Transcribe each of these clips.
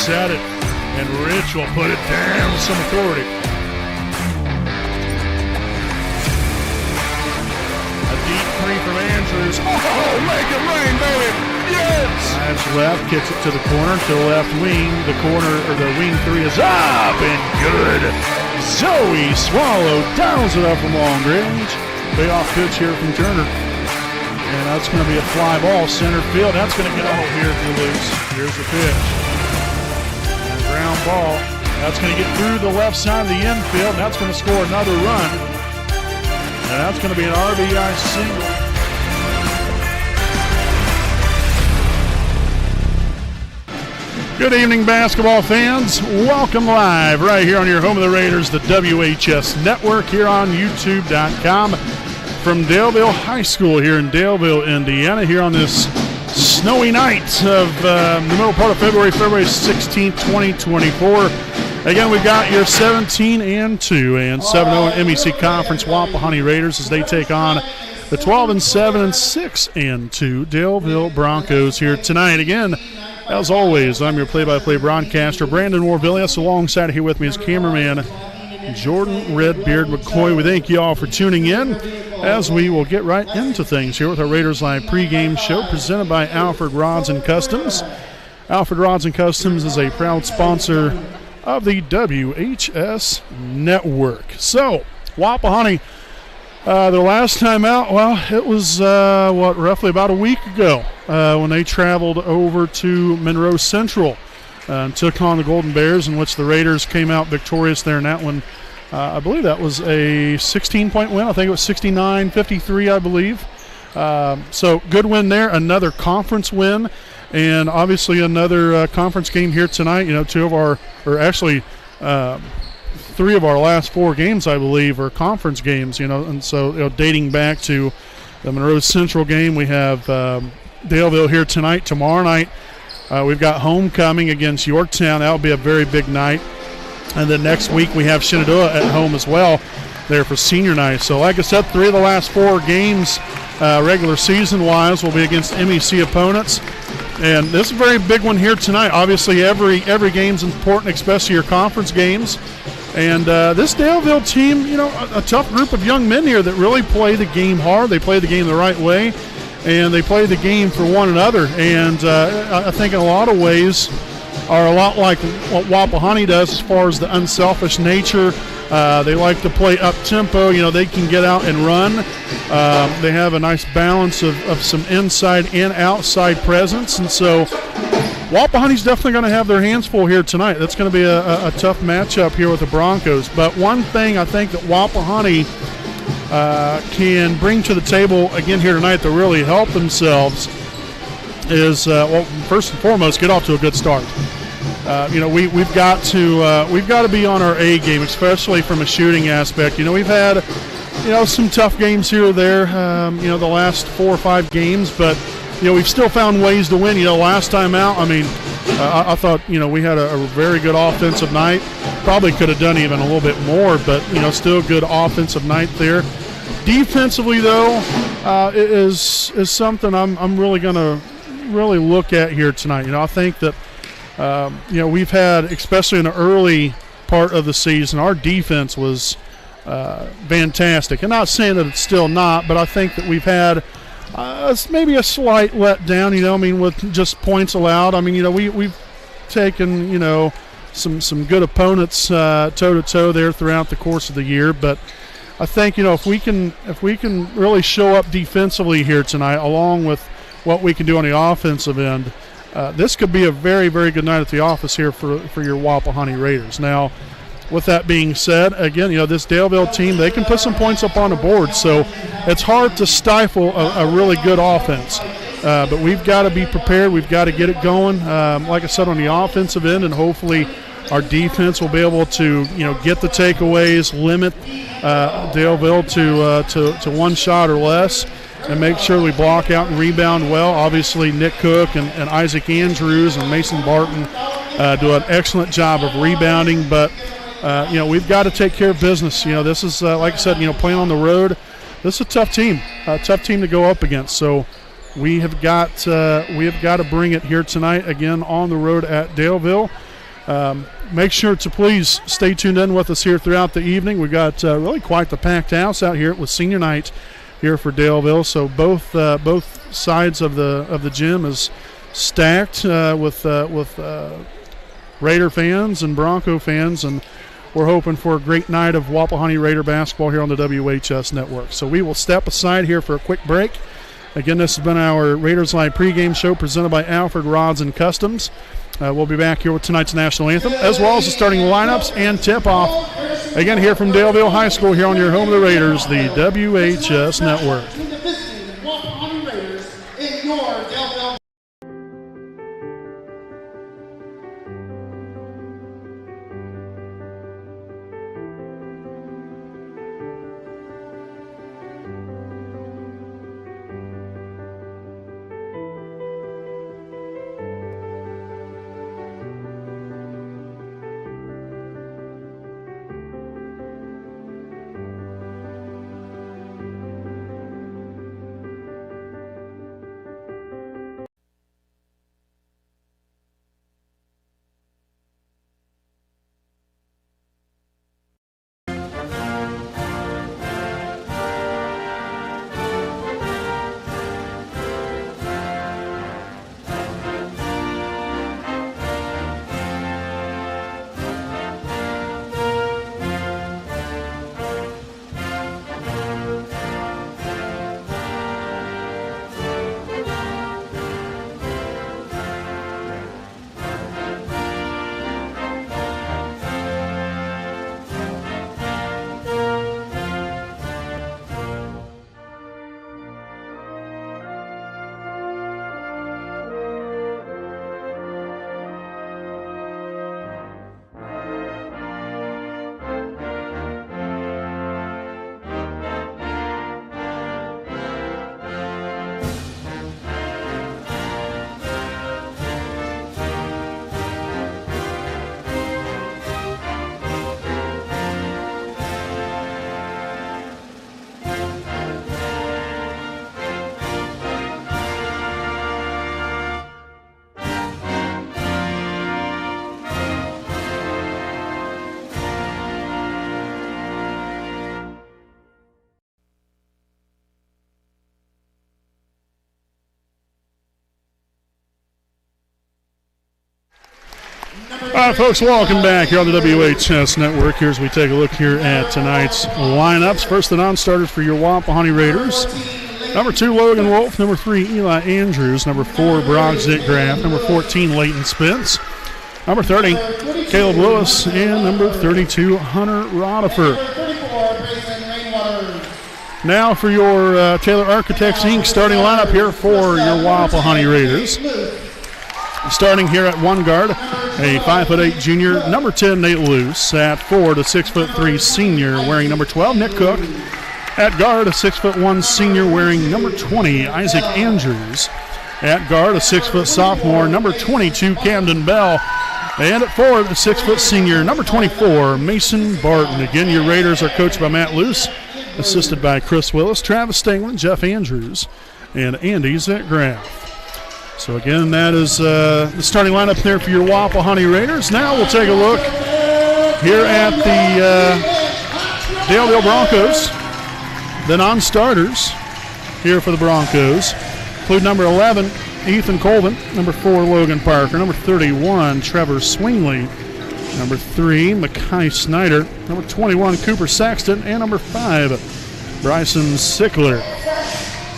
set it, and Rich will put it down with some authority. A deep three from Andrews. Oh, make it rain, baby! Yes! Drives left, kicks it to the corner, to the left wing. The corner, or the wing three is up and good. Zoe Swallow dials it up from long range. Payoff pitch here from Turner. And that's going to be a fly ball, center field. That's going to get out here if you're loose. Here's the pitch. And a ground ball. That's going to get through the left side of the infield. That's going to score another run. And that's going to be an RBI single. Good evening, basketball fans. Welcome live right here on your home of the Raiders, the WHS Network, here on YouTube.com. From Daleville High School here in Daleville, Indiana, here on this snowy night of the middle part of February 16th, 2024. Again, we've got your 17-2 and 7-0 MEC Conference Wapahani Raiders as they take on the 12-7 and 6-2 Daleville Broncos here tonight. Again, as always, I'm your play-by-play broadcaster, Brandon Warvillius. Alongside here with me is cameraman Jordan Redbeard McCoy. We thank you all for tuning in as we will get right into things here with our Raiders Live pregame show presented by Alfred Rods and Customs. Alfred Rods and Customs is a proud sponsor of the WHS Network. So, Wapahani, their last time out, well, it was, roughly about a week ago when they traveled over to Monroe Central and took on the Golden Bears, in which the Raiders came out victorious there in that one. I believe that was a 16-point win. I think it was 69-53, I believe. So good win there. Another conference win, and obviously another conference game here tonight. You know, three of our last four games, I believe, are conference games. You know, and so dating back to the Monroe Central game, we have Daleville here tonight. Tomorrow night, we've got homecoming against Yorktown. That'll be a very big night. And then next week we have Shenandoah at home as well there for senior night. So like I said, three of the last four games regular season-wise will be against MEC opponents. And this is a very big one here tonight. Obviously every game's important, especially your conference games. And this Daleville team, you know, a tough group of young men here that really play the game hard. They play the game the right way, and they play the game for one another. And I think in a lot of ways are a lot like what Wapahani does as far as the unselfish nature. They like to play up-tempo. You know, they can get out and run. They have a nice balance of some inside and outside presence. And so Wapahani's definitely going to have their hands full here tonight. That's going to be a tough matchup here with the Broncos. But one thing I think that Wapahani can bring to the table again here tonight to really help themselves is, first and foremost, get off to a good start. You know, we've got to be on our A game, especially from a shooting aspect. You know, we've had, you know, some tough games here or there, you know, the last 4 or 5 games, but you know, we've still found ways to win. You know, last time out, I mean, I thought, you know, we had a very good offensive night. Probably could have done even a little bit more, but you know, still a good offensive night there. Defensively, though, is something I'm really going to look at here tonight. You know, I think that you know, we've had, especially in the early part of the season, our defense was fantastic. And not saying that it's still not, but I think that we've had maybe a slight letdown. You know, I mean, with just points allowed. I mean, you know, we've taken, you know, some good opponents toe to toe there throughout the course of the year, but I think, you know, if we can really show up defensively here tonight, along with what we can do on the offensive end, this could be a very, very good night at the office here for your Wapahani Raiders. Now, with that being said, again, you know, this Daleville team, they can put some points up on the board, so it's hard to stifle a really good offense. But we've got to be prepared. We've got to get it going, like I said, on the offensive end, and hopefully our defense will be able to, you know, get the takeaways, limit Daleville to one shot or less, and make sure we block out and rebound well. Obviously, Nick Cook and Isaac Andrews and Mason Barton do an excellent job of rebounding, but you know, we've got to take care of business. You know, this is, like I said, you know, playing on the road, this is a tough team to go up against. So we have got to bring it here tonight, again, on the road at Daleville. Make sure to please stay tuned in with us here throughout the evening. We got really quite the packed house out here with senior night here for Daleville. So both sides of the gym is stacked with Raider fans and Bronco fans, and we're hoping for a great night of Wapahani Raider basketball here on the WHS Network. So we will step aside here for a quick break. Again, this has been our Raiders Live pregame show presented by Alfred Rods and Customs. We'll be back here with tonight's national anthem, as well as the starting lineups and tip-off. Again, here from Daleville High School, here on your home of the Raiders, the WHS Network. All right, folks, welcome back here on the WHS Network. Here as we take a look here at tonight's lineups. First, the non-starters for your Wapahani Raiders. Number 2, Logan Wolf. Number 3, Eli Andrews. Number 4, Brock Zitgraff. Number 14, Leighton Spence. Number 30, Caleb Lewis. And number 32, Hunter Rodifer. Now for your Taylor Architects, Inc. starting lineup here for your Wapahani Raiders. Starting here at one guard, a 5'8" junior, number 10, Nate Luce. At forward, a 6'3" senior wearing number 12, Nick Cook. At guard, a 6'1" senior wearing number 20, Isaac Andrews. At guard, a 6' sophomore, number 22, Camden Bell. And at forward, a 6' senior, number 24, Mason Barton. Again, your Raiders are coached by Matt Luce, assisted by Chris Willis, Travis Stanglin, Jeff Andrews, and Andy Zitgraff. So again, that is the starting lineup there for your Wapahani Raiders. Now we'll take a look here at the Daleville Broncos. The non-starters here for the Broncos include number 11, Ethan Colvin, number 4, Logan Parker, number 31, Trevor Swingley, number 3, Mackay Snyder, number 21, Cooper Saxton, and number 5, Bryson Sickler.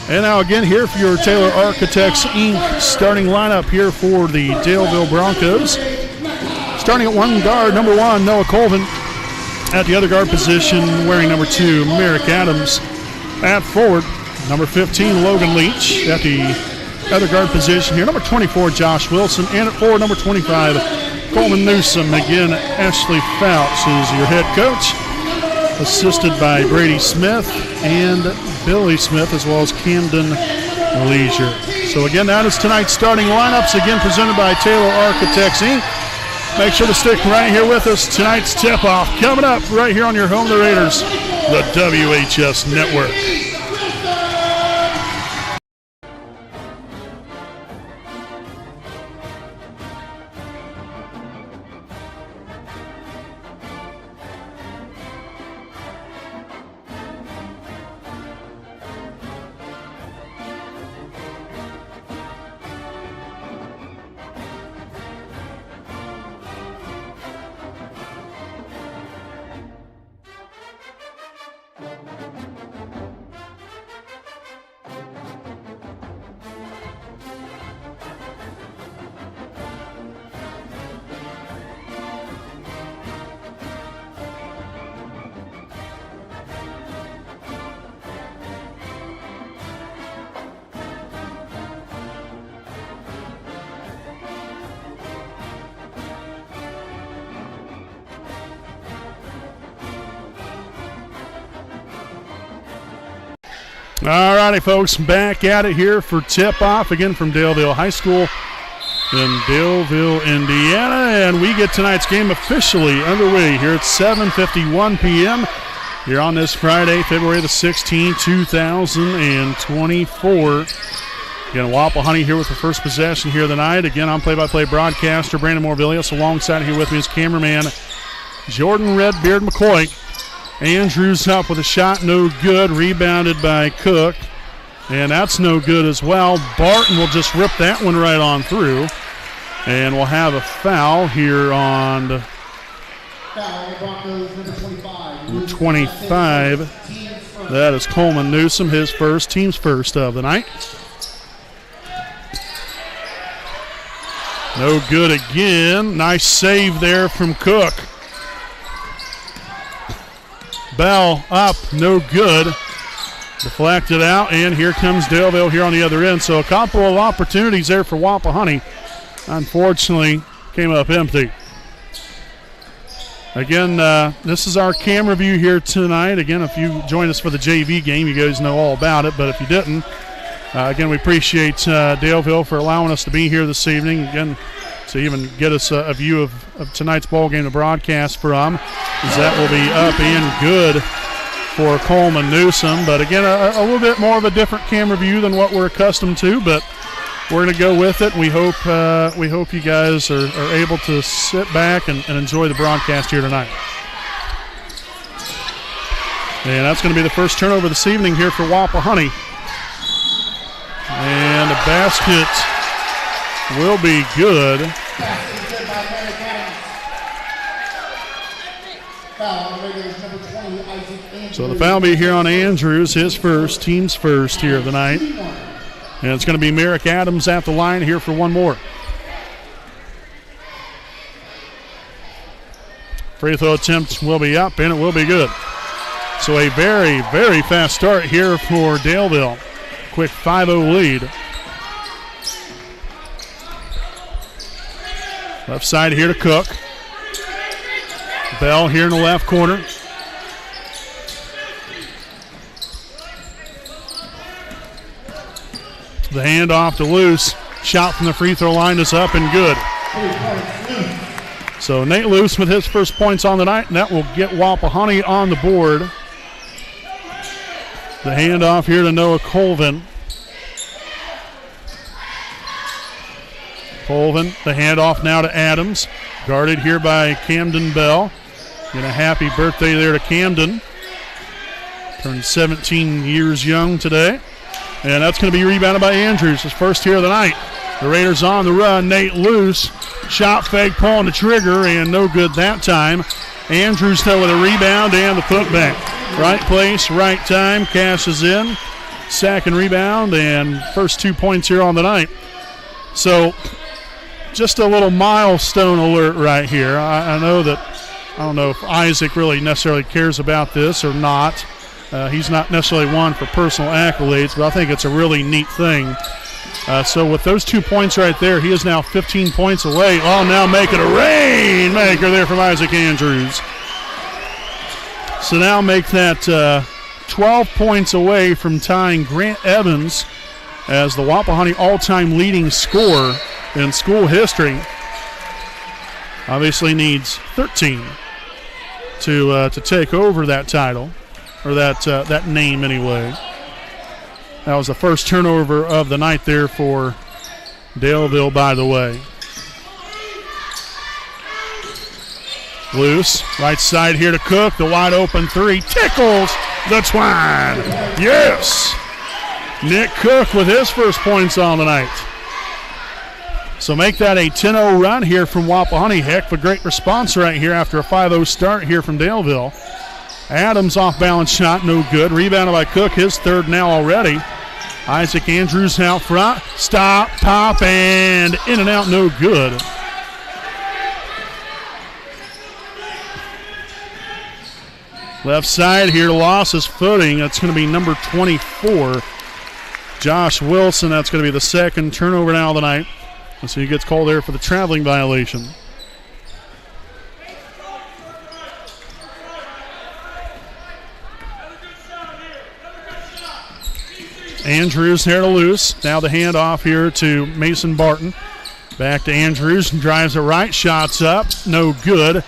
And now again here for your Taylor Architects, Inc. starting lineup here for the Daleville Broncos. Starting at one guard, number 1, Noah Colvin. At the other guard position, wearing number 2, Merrick Adams. At forward, number 15, Logan Leach. At the other guard position here, number 24, Josh Wilson. And at forward, number 25, Coleman Newsom. Again, Ashley Fouts is your head coach, assisted by Brady Smith and Billy Smith, as well as Camden Leisure. So again, that is tonight's starting lineups, again presented by Taylor Architects, Inc. Make sure to stick right here with us. Tonight's tip-off coming up right here on your home, the Raiders, the WHS Network. All righty, folks, back at it here for tip-off again from Daleville High School in Daleville, Indiana, and we get tonight's game officially underway here at 7:51 p.m. here on this Friday, February the 16th, 2024. Again, Wapahani here with the first possession here of the night. Again, I'm play-by-play broadcaster Brandon Morvillius. Alongside here with me is cameraman Jordan Redbeard McCoy. Andrews up with a shot, no good. Rebounded by Cook, and that's no good as well. Barton will just rip that one right on through, and we'll have a foul here on Broncos, number 25. 25. That is Coleman Newsom, his first, team's first of the night. No good again. Nice save there from Cook. Bell up, no good. Deflected out, and here comes Daleville here on the other end. So a couple of opportunities there for Wapahani. Unfortunately, came up empty. Again, this is our camera view here tonight. Again, if you joined us for the JV game, you guys know all about it. But if you didn't, again, we appreciate Daleville for allowing us to be here this evening. Again, to even get us a view of tonight's ball game to broadcast from, as that will be up and good for Coleman Newsom. But again, a little bit more of a different camera view than what we're accustomed to, but we're going to go with it. We hope you guys are able to sit back and enjoy the broadcast here tonight. And that's going to be the first turnover this evening here for Wapahani. And the basket will be good. So the foul will be here on Andrews, his first, team's first here of the night. And it's going to be Merrick Adams at the line here for one more. Free throw attempt will be up, and it will be good. So a very, very fast start here for Daleville. Quick 5-0 lead. Left side here to Cook. Bell here in the left corner. The handoff to Luce. Shot from the free throw line is up and good. So Nate Luce with his first points on the night, and that will get Wapahani on the board. The handoff here to Noah Colvin. Colvin, the handoff now to Adams. Guarded here by Camden Bell. And a happy birthday there to Camden. Turned 17 years young today. And that's going to be rebounded by Andrews, his first here of the night. The Raiders on the run. Nate Luce. Shot fake, pulling the trigger, and no good that time. Andrews, though, with a rebound and the putback. Right place, right time. Cashes in. Sack and rebound, and first 2 points here on the night. So just a little milestone alert right here. I know that, I don't know if Isaac really necessarily cares about this or not. He's not necessarily one for personal accolades, but I think it's a really neat thing. So with those 2 points right there, he is now 15 points away. Oh, now make it a rainmaker there from Isaac Andrews. So now make that 12 points away from tying Grant Evans as the Wapahani all-time leading scorer in school history. Obviously needs 13 to take over that title, or that name anyway. That was the first turnover of the night there for Daleville, by the way. Luce, right side here to Cook. The wide open three tickles the twine. Yes! Nick Cook with his first points on the night. So make that a 10-0 run here from Wapahani. Heck of a great response right here after a 5-0 start here from Daleville. Adams off balance shot, no good. Rebounded by Cook, his third now already. Isaac Andrews out front. Stop, pop, and in and out, no good. Left side here, lost his footing. That's going to be number 24, Josh Wilson. That's going to be the second turnover now of the night. So he gets called there for the traveling violation. Andrews here to Luce. Now the handoff here to Mason Barton. Back to Andrews, drives it right, shots up, no good.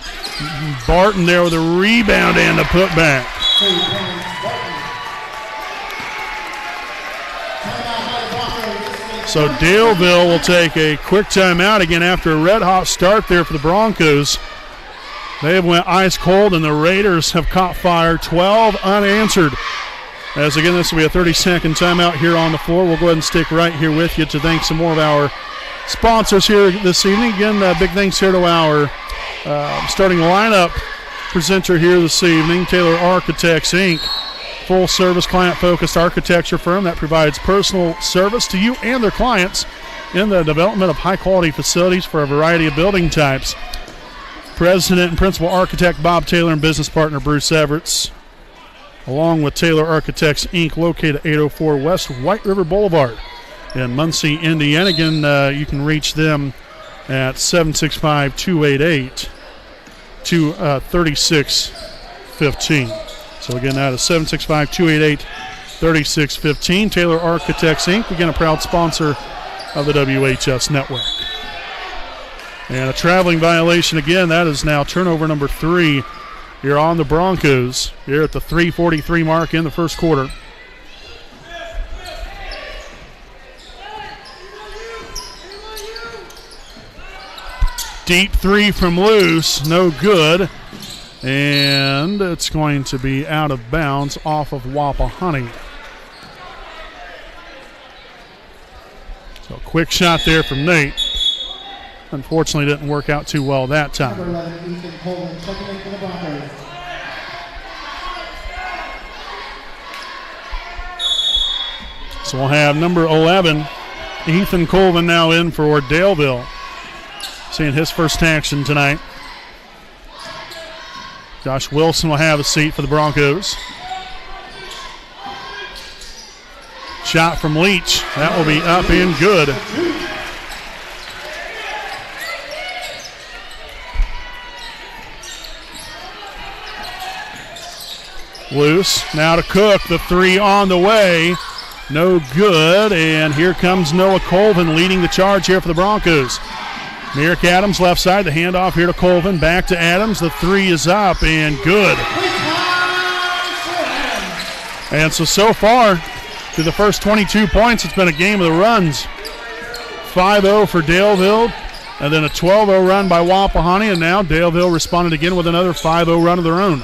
Barton there with a rebound and a putback. So Daleville will take a quick timeout again after a red-hot start there for the Broncos. They have went ice cold, and the Raiders have caught fire, 12 unanswered. As again, this will be a 30-second timeout here on the floor. We'll go ahead and stick right here with you to thank some more of our sponsors here this evening. Again, big thanks here to our starting lineup presenter here this evening, Taylor Architects, Inc., full-service, client-focused architecture firm that provides personal service to you and their clients in the development of high-quality facilities for a variety of building types. President and principal architect Bob Taylor and business partner Bruce Everts, along with Taylor Architects, Inc., located at 804 West White River Boulevard in Muncie, Indiana. Again, you can reach them at 765-288-3615. So again, that is 765-288-3615. Taylor Architects, Inc., again, a proud sponsor of the WHS Network. And a traveling violation again. That is now turnover number 3 here on the Broncos here at the 3:43 mark in the first quarter. Deep three from Luce, no good. And it's going to be out of bounds off of Wapahani. So quick shot there from Nate. Unfortunately, didn't work out too well that time. So we'll have number 11, Ethan Colvin, now in for Daleville. Seeing his first action tonight. Josh Wilson will have a seat for the Broncos. Shot from Leach. That will be up and good. Luce now to Cook. The three on the way. No good. And here comes Noah Colvin leading the charge here for the Broncos. Merrick Adams left side. The handoff here to Colvin. Back to Adams. The three is up and good. And so far, through the first 22 points, it's been a game of the runs. 5-0 for Daleville, and then a 12-0 run by Wapahani, and now Daleville responded again with another 5-0 run of their own.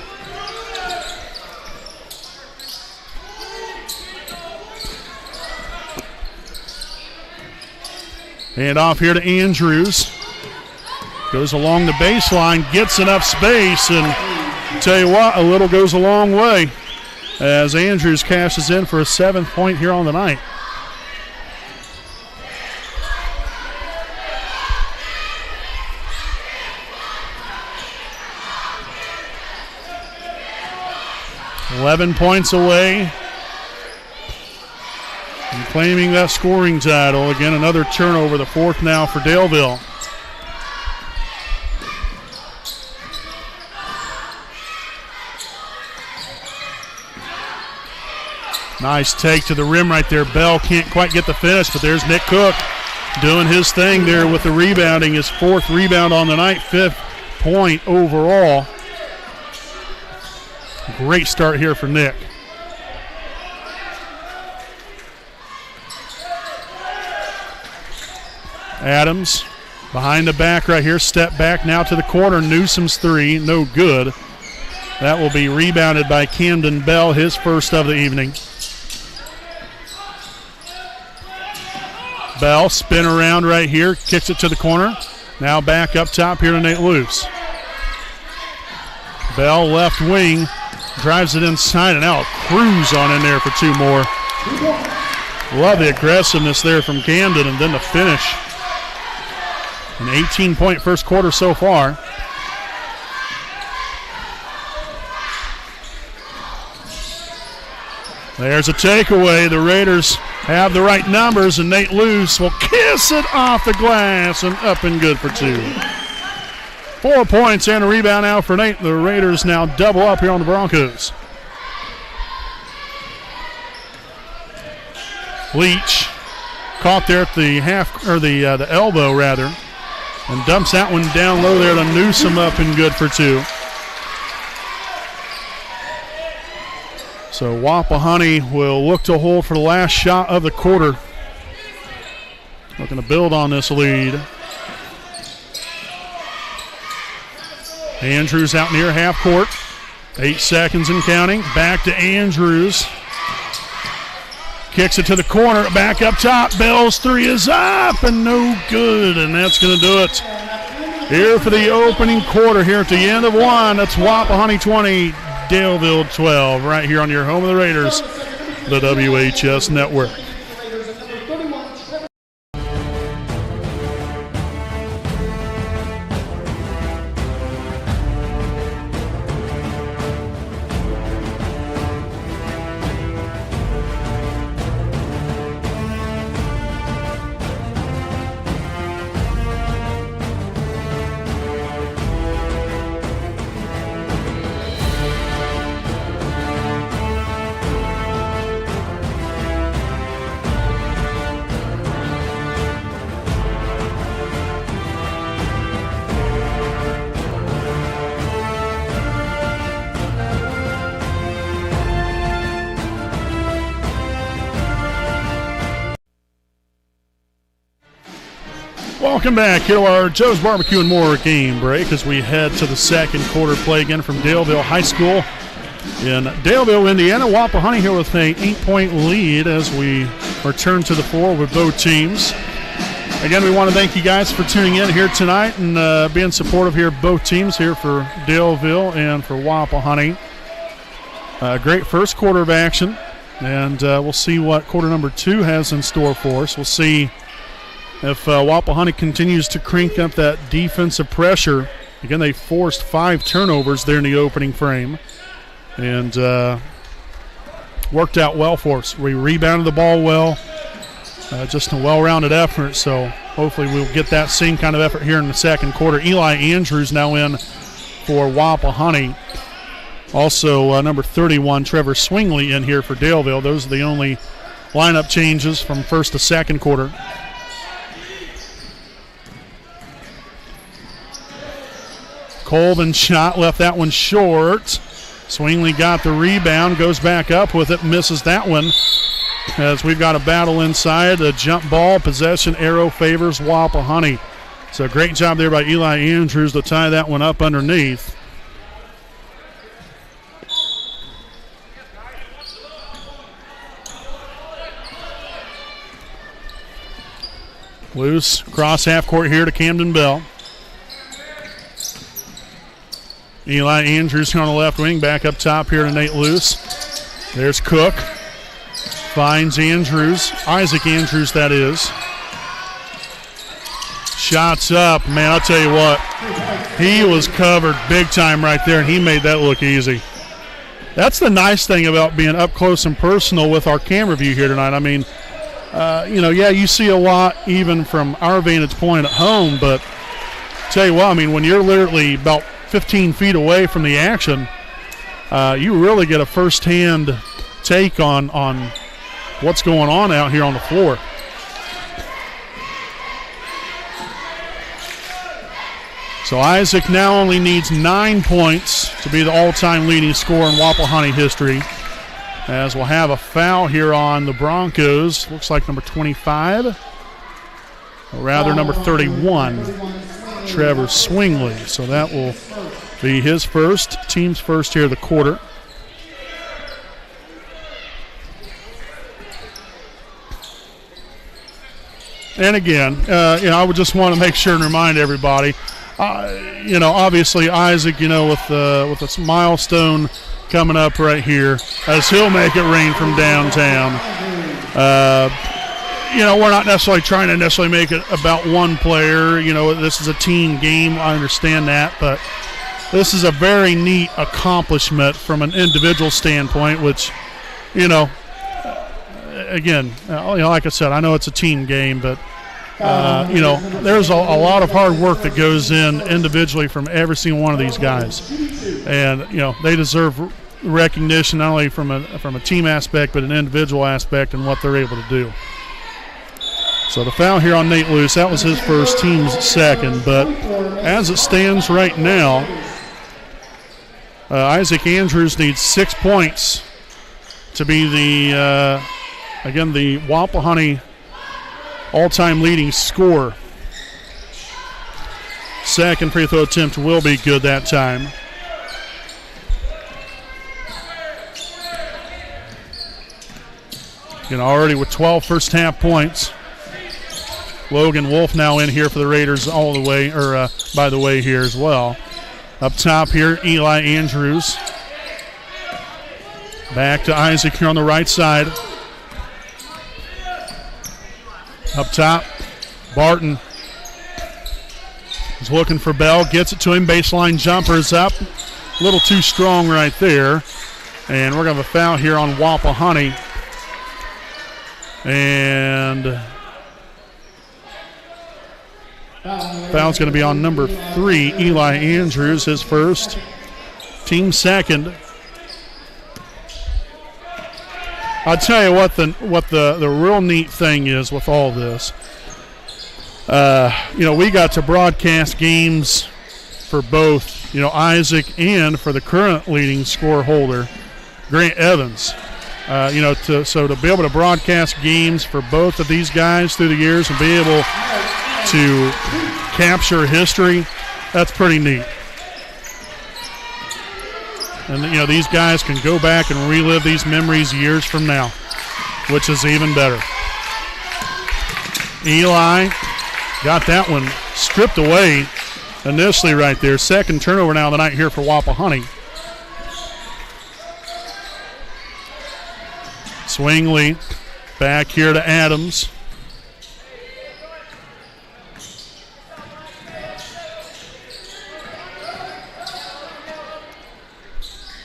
Hand off here to Andrews. Goes along the baseline, gets enough space, and tell you what, a little goes a long way as Andrews cashes in for a 7th point here on the night. $11 points away and claiming that scoring title. Again, another turnover, the 4th now for Daleville. Nice take to the rim right there. Bell can't quite get the finish, but there's Nick Cook doing his thing there with the rebounding. His 4th rebound on the night, 5th point overall. Great start here for Nick. Adams behind the back right here. Step back now to the corner. Newsom's three, no good. That will be rebounded by Camden Bell, his first of the evening. Bell spin around right here, kicks it to the corner. Now back up top here to Nate Luce. Bell left wing, drives it inside, and now a cruise on in there for 2 more. Love the aggressiveness there from Camden, and then the finish. An 18-point first quarter so far. There's a takeaway. The Raiders have the right numbers, and Nate Luce will kiss it off the glass and up and good for 2. 4 points and a rebound now for Nate. The Raiders now double up here on the Broncos. Leach caught there at the the elbow rather, and dumps that one down low there to Newsome up and good for 2. So Wapahani will look to hold for the last shot of the quarter. Looking to build on this lead. Andrews out near half court. 8 seconds and counting. Back to Andrews. Kicks it to the corner. Back up top. Bell's 3 is up and no good. And that's going to do it. Here for the opening quarter here at the end of 1. That's Wapahani 20, Daleville 12. Right here on your home of the Raiders, the WHS Network. Welcome back here to our Joe's Barbecue and More game break as we head to the second quarter play again from Daleville High School in Daleville, Indiana. Wapahani here with an 8-point lead as we return to the floor with both teams. Again, we want to thank you guys for tuning in here tonight and being supportive here of both teams here for Daleville and for Wapahani. Great first quarter of action, and we'll see what quarter number 2 has in store for us. We'll see if Wapahani continues to crank up that defensive pressure. Again, they forced 5 turnovers there in the opening frame and worked out well for us. We rebounded the ball well, just a well-rounded effort, so hopefully we'll get that same kind of effort here in the second quarter. Eli Andrews now in for Wapahani. Also, number 31, Trevor Swingley, in here for Daleville. Those are the only lineup changes from first to second quarter. Colvin shot, left that one short. Swingley got the rebound, goes back up with it, misses that one. As we've got a battle inside, a jump ball, possession arrow favors Wapahani. So great job there by Eli Andrews to tie that one up underneath. Loose, cross half court here to Camden Bell. Eli Andrews on the left wing, back up top here to Nate Luce. There's Cook. Finds Andrews. Isaac Andrews, that is. Shots up. Man, I'll tell you what. He was covered big time right there, and he made that look easy. That's the nice thing about being up close and personal with our camera view here tonight. I mean, you see a lot even from our vantage point at home, but tell you what, I mean, when you're literally about 15 feet away from the action, you really get a first-hand take on what's going on out here on the floor. So Isaac now only needs 9 points to be the all-time leading scorer in Wapahani history, as we'll have a foul here on the Broncos. Looks like number 25, or rather number 31, Trevor Swingley. So that will be his first, team's first here of the quarter. And again, I would just want to make sure and remind everybody, obviously Isaac, with this milestone coming up right here, as he'll make it rain from downtown. We're not necessarily trying to make it about one player. This is a team game. I understand that, but this is a very neat accomplishment from an individual standpoint, which, again, like I said, I know it's a team game, but, there's a lot of hard work that goes in individually from every single one of these guys. And, they deserve, recognition not only from a team aspect but an individual aspect and what they're able to do. So the foul here on Nate Luce, that was his first, team's second. But as it stands right now, Isaac Andrews needs 6 points to be the Wapahani all-time leading scorer. Second free throw attempt will be good that time. Already with 12 first half points. Logan Wolf now in here for the Raiders all the way, by the way here as well. Up top here, Eli Andrews. Back to Isaac here on the right side. Up top, Barton is looking for Bell, gets it to him, baseline jumper's up. A little too strong right there. And we're going to have a foul here on Wapahani. And foul's going to be on number 3, Eli Andrews, his first, team second. I'll tell you what the real neat thing is with all this. We got to broadcast games for both, Isaac and for the current leading score holder, Grant Evans. To be able to broadcast games for both of these guys through the years and be able to capture history, that's pretty neat. And, these guys can go back and relive these memories years from now, which is even better. Eli got that one stripped away initially right there. Second turnover now of the night here for Wapahani. Swingley back here to Adams.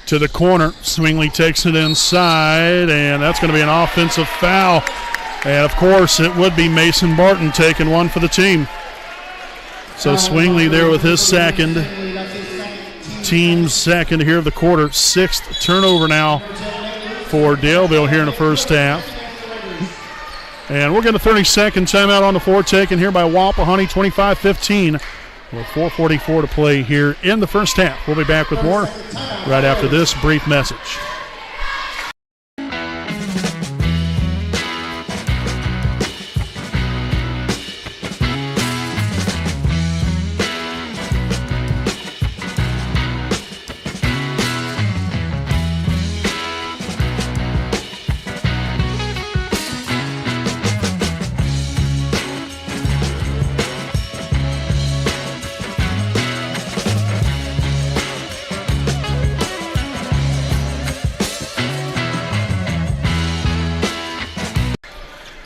To the corner. Swingley takes it inside, and that's going to be an offensive foul. And, of course, it would be Mason Barton taking one for the team. So Swingley there with his second. Team's second here of the quarter. 6th turnover now for Daleville here in the first half. And we're getting a 30-second timeout on the floor taken here by Wapahani, 25-15. With 4:44 to play here in the first half. We'll be back with more right after this brief message.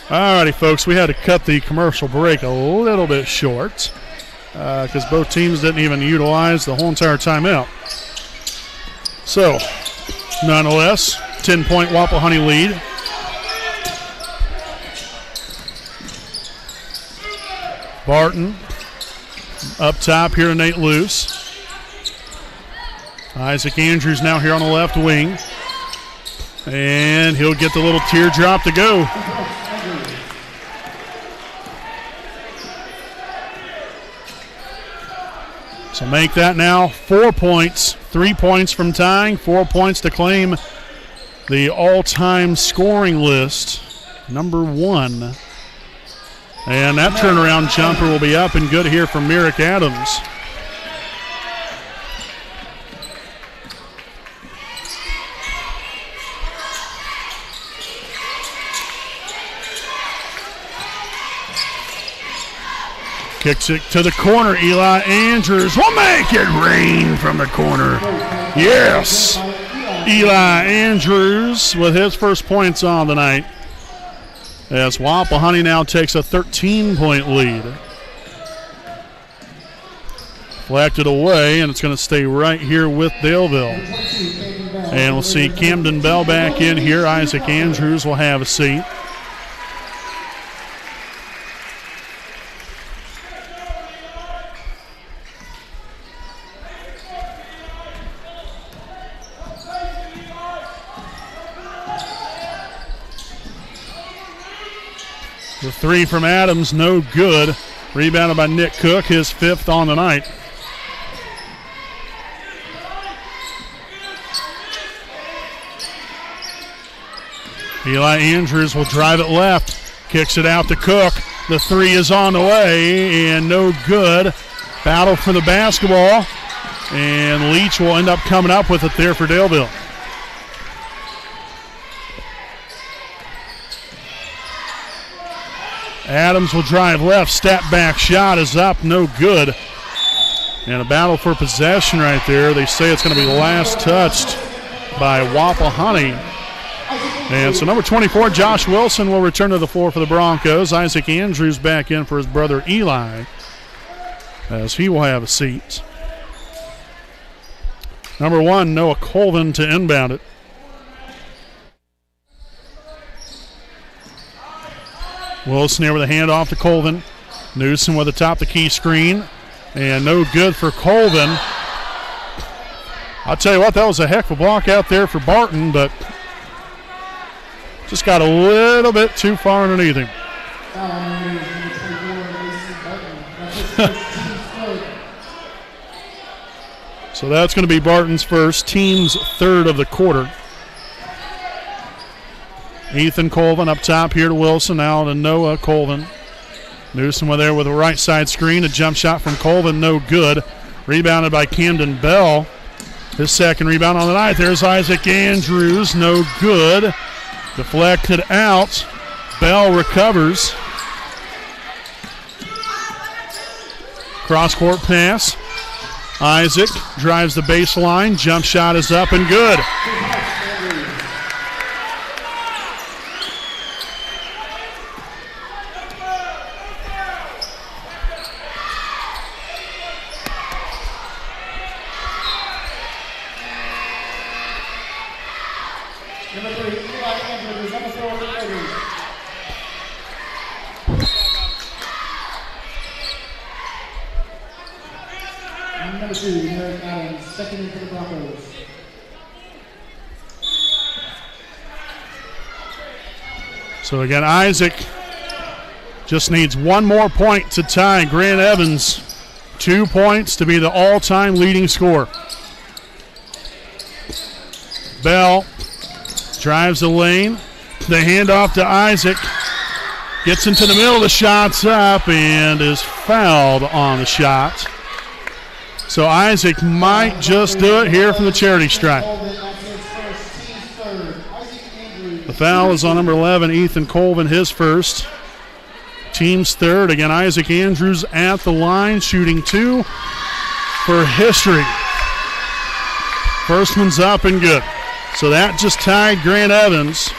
Alrighty, folks, we had to cut the commercial break a little bit short because both teams didn't even utilize the whole entire timeout. So, nonetheless, 10-point Wapahani lead. Barton up top here to Nate Luce. Isaac Andrews now here on the left wing. And he'll get the little teardrop to go. So make that now 4 points. 3 points from tying, 4 points to claim the all-time scoring list, number 1. And that turnaround jumper will be up and good here from Merrick Adams. Kicks it to the corner. Eli Andrews will make it rain from the corner. Yes. Eli Andrews with his first points on the night. As Wapahani now takes a 13-point lead. Deflected away, and it's going to stay right here with Daleville. And we'll see Camden Bell back in here. Isaac Andrews will have a seat. The three from Adams, no good. Rebounded by Nick Cook, his fifth on the night. Eli Andrews will drive it left. Kicks it out to Cook. The three is on the way and no good. Battle for the basketball. And Leach will end up coming up with it there for Daleville. Adams will drive left. Step back shot is up. No good. And a battle for possession right there. They say it's going to be last touched by Wapahani. And so number 24, Josh Wilson, will return to the floor for the Broncos. Isaac Andrews back in for his brother Eli, as he will have a seat. Number 1, Noah Colvin to inbound it. Wilson here with a handoff to Colvin. Newsom with the top the key screen. And no good for Colvin. I'll tell you what, that was a heck of a block out there for Barton, but just got a little bit too far underneath him. So that's going to be Barton's first, team's third of the quarter. Ethan Colvin up top here to Wilson, now to Noah Colvin. Newsom there with a right side screen, a jump shot from Colvin, no good. Rebounded by Camden Bell. His second rebound on the night. There's Isaac Andrews, no good. Deflected out. Bell recovers. Cross-court pass. Isaac drives the baseline. Jump shot is up and good. Number 2, Merrick Adams, second in for the Broncos. So again, Isaac just needs one more point to tie Grant Evans. 2 points to be the all-time leading scorer. Bell drives the lane. The handoff to Isaac. Gets into the middle, the shot's up and is fouled on the shot. So Isaac might just do it here from the charity stripe. The foul is on number 11, Ethan Colvin, his first. Team's third. Again, Isaac Andrews at the line, shooting 2 for history. First one's up and good. So that just tied Grant Evans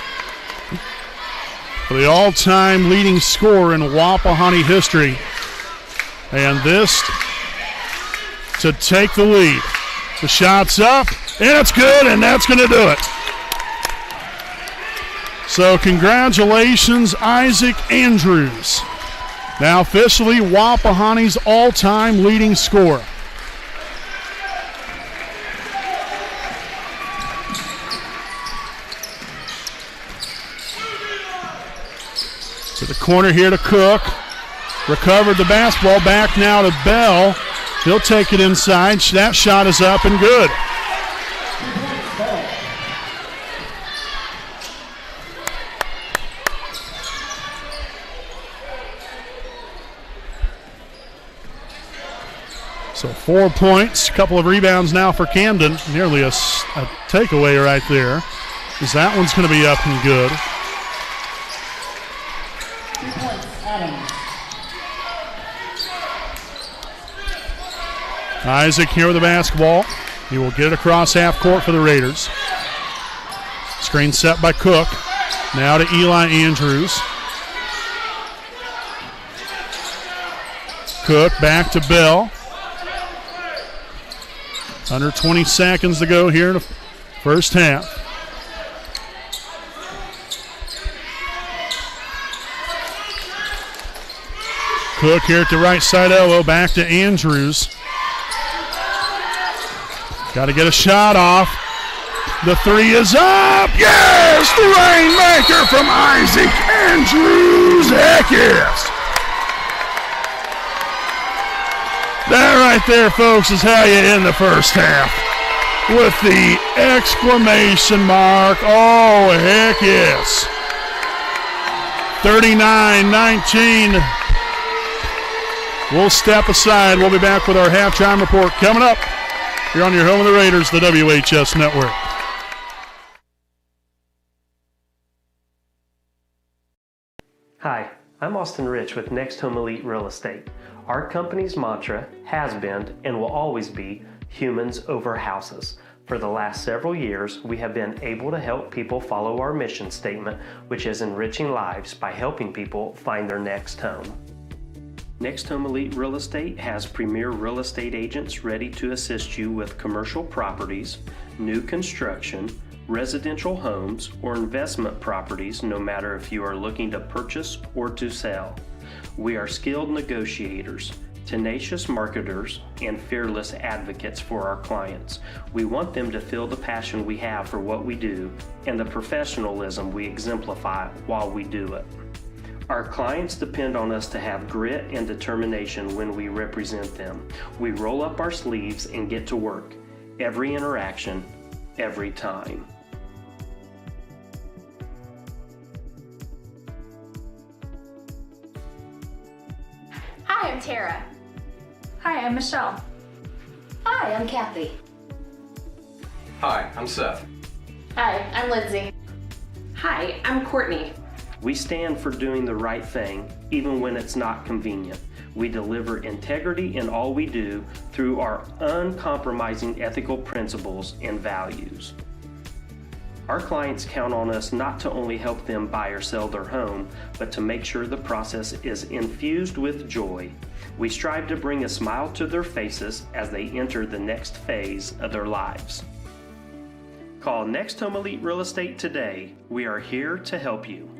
for the all-time leading scorer in Wapahani history. And this to take the lead. The shot's up, and it's good, and that's going to do it. So congratulations, Isaac Andrews. Now officially Wapahani's all-time leading scorer. To the corner here to Cook. Recovered the basketball, back now to Bell. He'll take it inside. That shot is up and good. So 4 points, a couple of rebounds now for Camden. Nearly a takeaway right there, because that one's going to be up and good. 2 points, Adams. Isaac here with the basketball. He will get it across half court for the Raiders. Screen set by Cook. Now to Eli Andrews. Cook back to Bell. Under 20 seconds to go here in the first half. Cook here at the right side elbow, back to Andrews. Got to get a shot off. The three is up. Yes, the rainmaker from Isaac Andrews Eckes. That right there, folks, is how you end the first half. With the exclamation mark. Oh, heck yes. 39-19. We'll step aside. We'll be back with our halftime report coming up here on your home of the Raiders, the WHS Network. Hi, I'm Austin Rich with Next Home Elite Real Estate. Our company's mantra has been and will always be humans over houses. For the last several years, we have been able to help people follow our mission statement, which is enriching lives by helping people find their next home. Next Home Elite Real Estate has premier real estate agents ready to assist you with commercial properties, new construction, residential homes, or investment properties, no matter if you are looking to purchase or to sell. We are skilled negotiators, tenacious marketers, and fearless advocates for our clients. We want them to feel the passion we have for what we do and the professionalism we exemplify while we do it. Our clients depend on us to have grit and determination when we represent them. We roll up our sleeves and get to work. Every interaction, every time. Hi, I'm Tara. Hi, I'm Michelle. Hi, I'm Kathy. Hi, I'm Seth. Hi, I'm Lindsay. Hi, I'm Courtney. We stand for doing the right thing, even when it's not convenient. We deliver integrity in all we do through our uncompromising ethical principles and values. Our clients count on us not to only help them buy or sell their home, but to make sure the process is infused with joy. We strive to bring a smile to their faces as they enter the next phase of their lives. Call Next Home Elite Real Estate today. We are here to help you.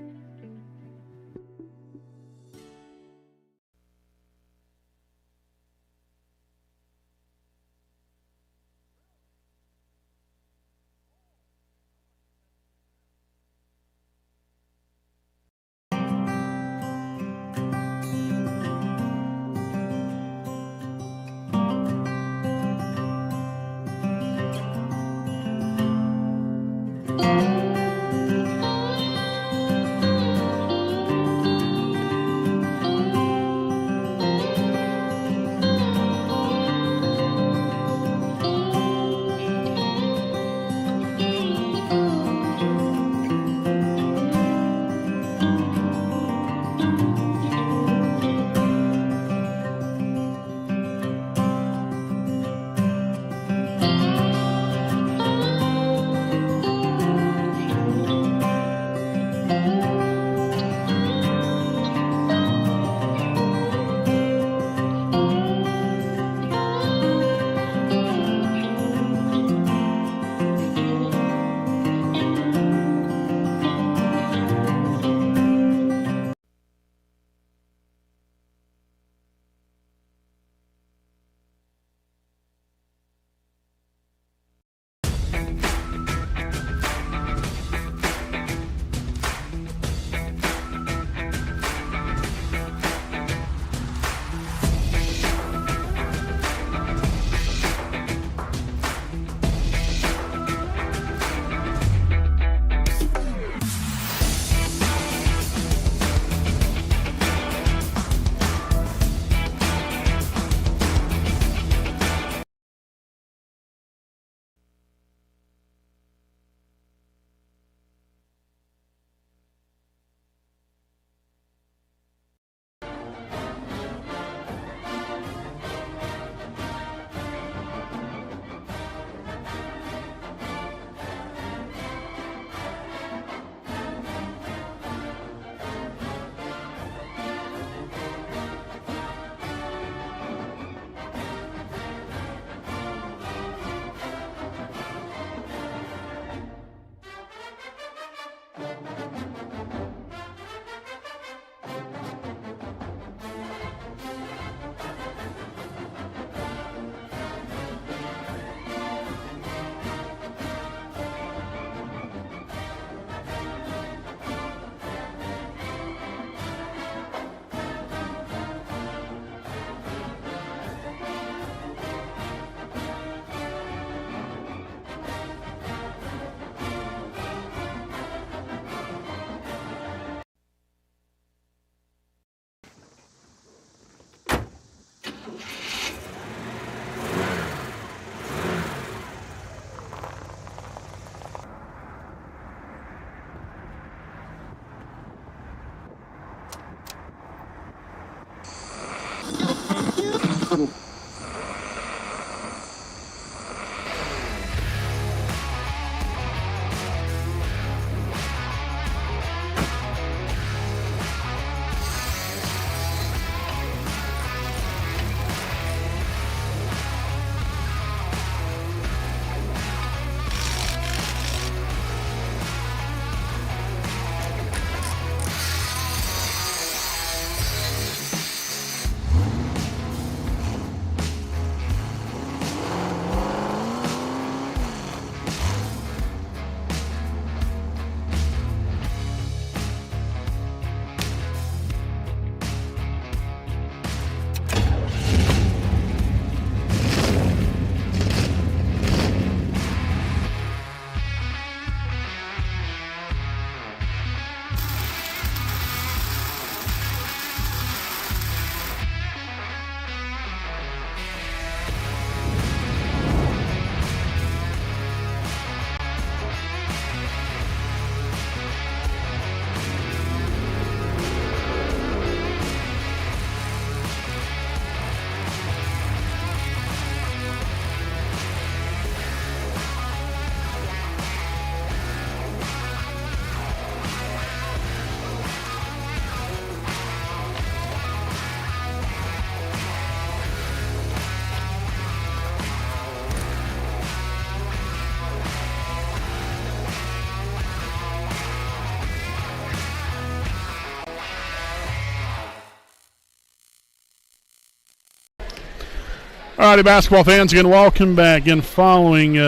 All righty, basketball fans, again, welcome back. Again, following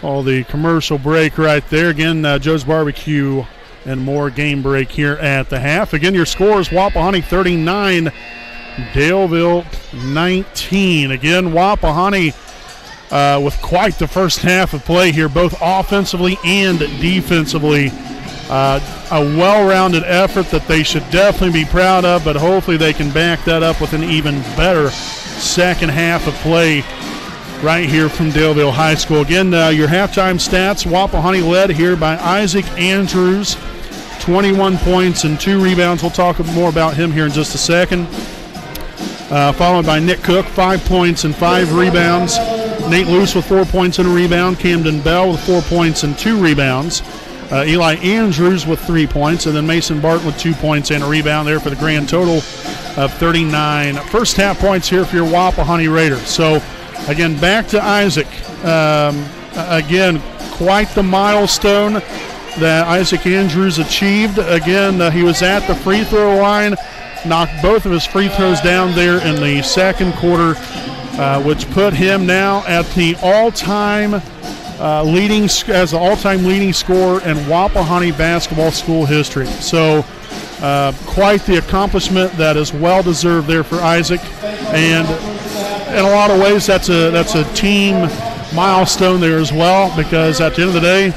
all the commercial break right there. Again, Joe's Barbecue and more game break here at the half. Again, your scores, Wapahani 39, Daleville 19. Again, Wapahani with quite the first half of play here, both offensively and defensively. A well-rounded effort that they should definitely be proud of, but hopefully they can back that up with an even better second half of play right here from Daleville High School. Again, your halftime stats, Wapahani led here by Isaac Andrews, 21 points and 2 rebounds. We'll talk more about him here in just a second. Followed by Nick Cook, 5 points and 5 rebounds. Nate Luce with 4 points and a rebound. Camden Bell with 4 points and 2 rebounds. Eli Andrews with 3 points, and then Mason Barton with 2 points and a rebound there for the grand total of 39 first half points here for your Wapahani Raiders. So, again, back to Isaac. Again, quite the milestone that Isaac Andrews achieved. Again, he was at the free throw line, knocked both of his free throws down there in the second quarter, which put him now at the all-time leading scorer in Wapahani basketball school history. So quite the accomplishment that is well deserved there for Isaac, and in a lot of ways that's a team milestone there as well, because at the end of the day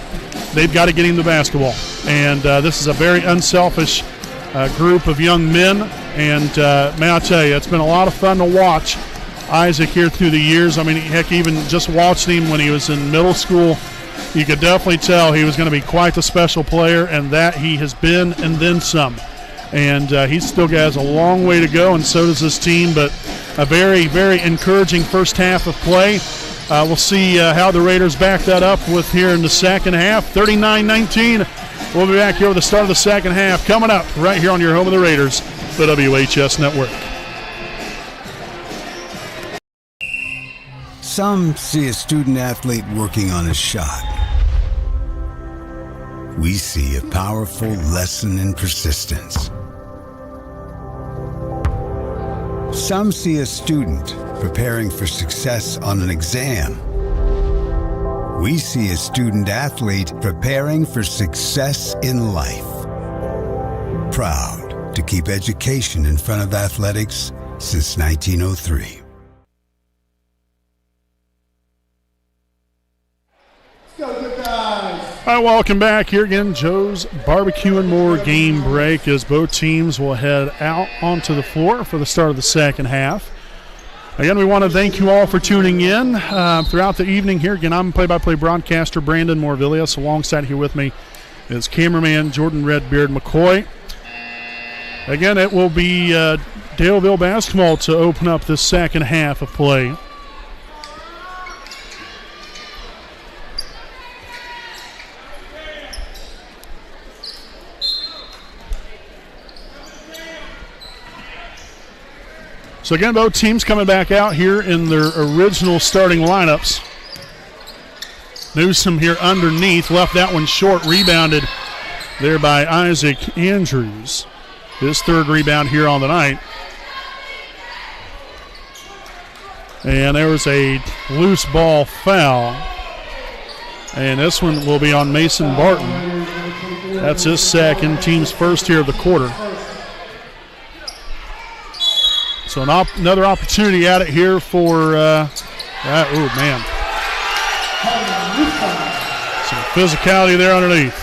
they've got to get him the basketball, and this is a very unselfish group of young men, and may I tell you, it's been a lot of fun to watch Isaac here through the years. I mean, heck, even just watching him when he was in middle school, you could definitely tell he was going to be quite the special player, and that he has been, and then some. And he still has a long way to go, and so does this team, but a very, very encouraging first half of play. We'll see how the Raiders back that up with here in the second half. 39-19. We'll be back here with the start of the second half coming up right here on your home of the Raiders, the WHS Network. Some see a student athlete working on a shot. We see a powerful lesson in persistence. Some see a student preparing for success on an exam. We see a student athlete preparing for success in life. Proud to keep education in front of athletics since 1903. All right, welcome back here again. Joe's Barbecue and More game break as both teams will head out onto the floor for the start of the second half. Again, we want to thank you all for tuning in throughout the evening here. Again, I'm play-by-play broadcaster Brandon Morvillius. Alongside here with me is cameraman Jordan Redbeard McCoy. Again, it will be Daleville basketball to open up this second half of play. So again, both teams coming back out here in their original starting lineups. Newsom here underneath, left that one short, rebounded there by Isaac Andrews. His third rebound here on the night. And there was a loose ball foul. And this one will be on Mason Barton. That's his second, team's first here of the quarter. So another opportunity at it here for, some physicality there underneath.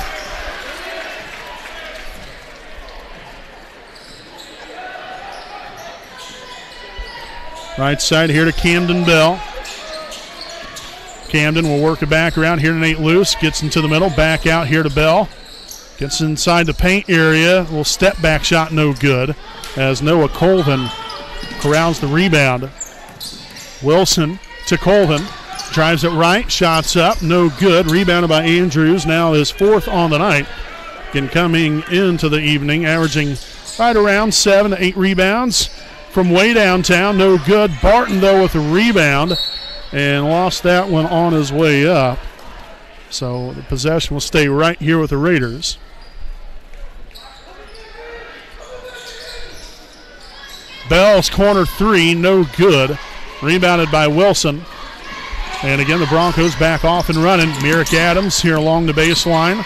Right side here to Camden Bell. Camden will work it back around here to Nate Luce. Gets into the middle, back out here to Bell. Gets inside the paint area. Little step back shot, no good. As Noah Colvin corrals the rebound. Wilson to Colvin. Drives it right. Shots up. No good. Rebounded by Andrews. Now his fourth on the night. Again, coming into the evening, averaging right around 7 to 8 rebounds from way downtown. No good. Barton, though, with a rebound. And lost that one on his way up. So the possession will stay right here with the Raiders. Bell's corner three, no good. Rebounded by Wilson. And again, the Broncos back off and running. Merrick Adams here along the baseline.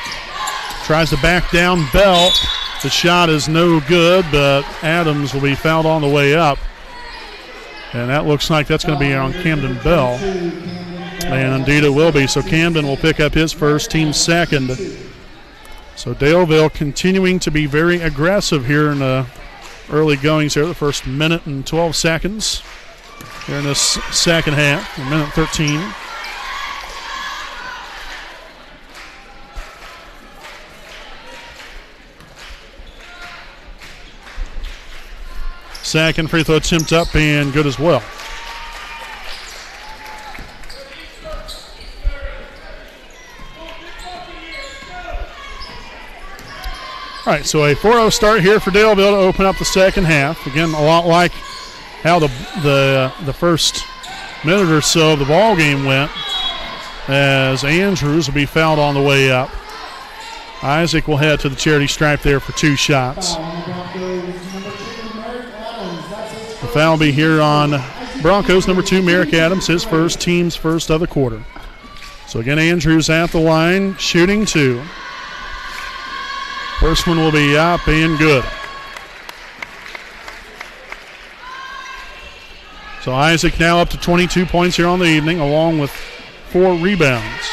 Tries to back down Bell. The shot is no good, but Adams will be fouled on the way up. And that looks like that's going to be on Camden Bell. And indeed it will be. So Camden will pick up his first, team second. So Daleville continuing to be very aggressive here in the early goings here, the first minute and 12 seconds here in this second half, minute 13. Second free throw attempt up and good as well. All right, so a 4-0 start here for Daleville to open up the second half. Again, a lot like how the first minute or so of the ball game went, as Andrews will be fouled on the way up. Isaac will head to the charity stripe there for 2 shots. The foul will be here on Broncos number 2, Merrick Adams, his first, team's first of the quarter. So again, Andrews at the line, shooting 2. First one will be up and good. So Isaac now up to 22 points here on the evening, along with 4 rebounds.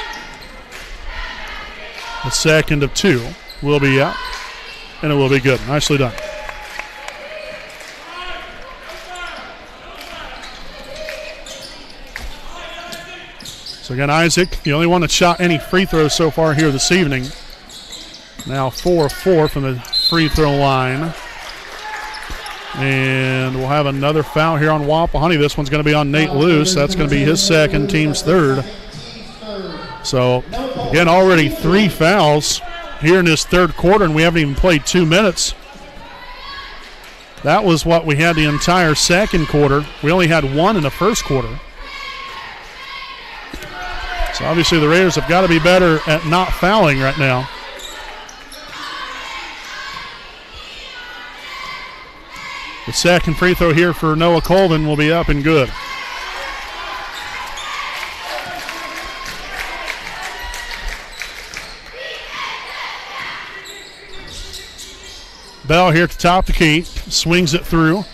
The second of 2 will be up, and it will be good. Nicely done. So again, Isaac, the only one that shot any free throws so far here this evening. Now 4 of 4 from the free throw line. And we'll have another foul here on Wapahani. This one's going to be on Nate Luce. That's going to be his second, team's third. So, again, already 3 fouls here in this third quarter, and we haven't even played 2 minutes. That was what we had the entire second quarter. We only had 1 in the first quarter. So, obviously, the Raiders have got to be better at not fouling right now. The second free throw here for Noah Colvin will be up and good. Bell here at the top of the key, swings it through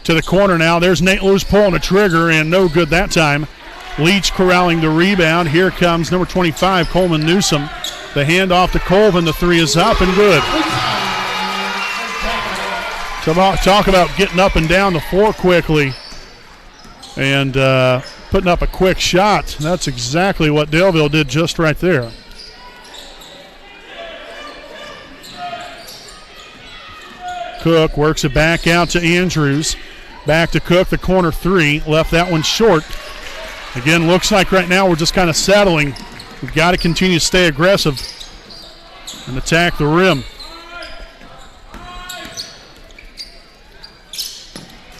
to the corner now. There's Nate Luce pulling the trigger, and no good that time. Leach corralling the rebound. Here comes number 25, Coleman Newsom. The handoff to Colvin. The 3 is up and good. Talk about getting up and down the floor quickly and putting up a quick shot. That's exactly what Daleville did just right there. Cook works it back out to Andrews. Back to Cook, the corner 3. Left that one short. Again, looks like right now we're just kind of settling. We've got to continue to stay aggressive and attack the rim.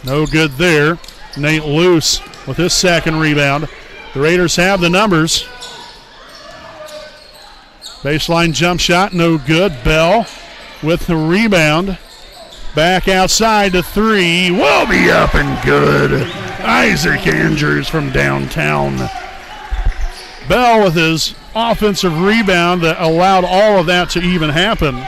No good there. Nate Luce with his second rebound. The Raiders have the numbers. Baseline jump shot, no good. Bell with the rebound. Back outside to 3. Will be up and good. Isaac Andrews from downtown. Bell with his offensive rebound that allowed all of that to even happen.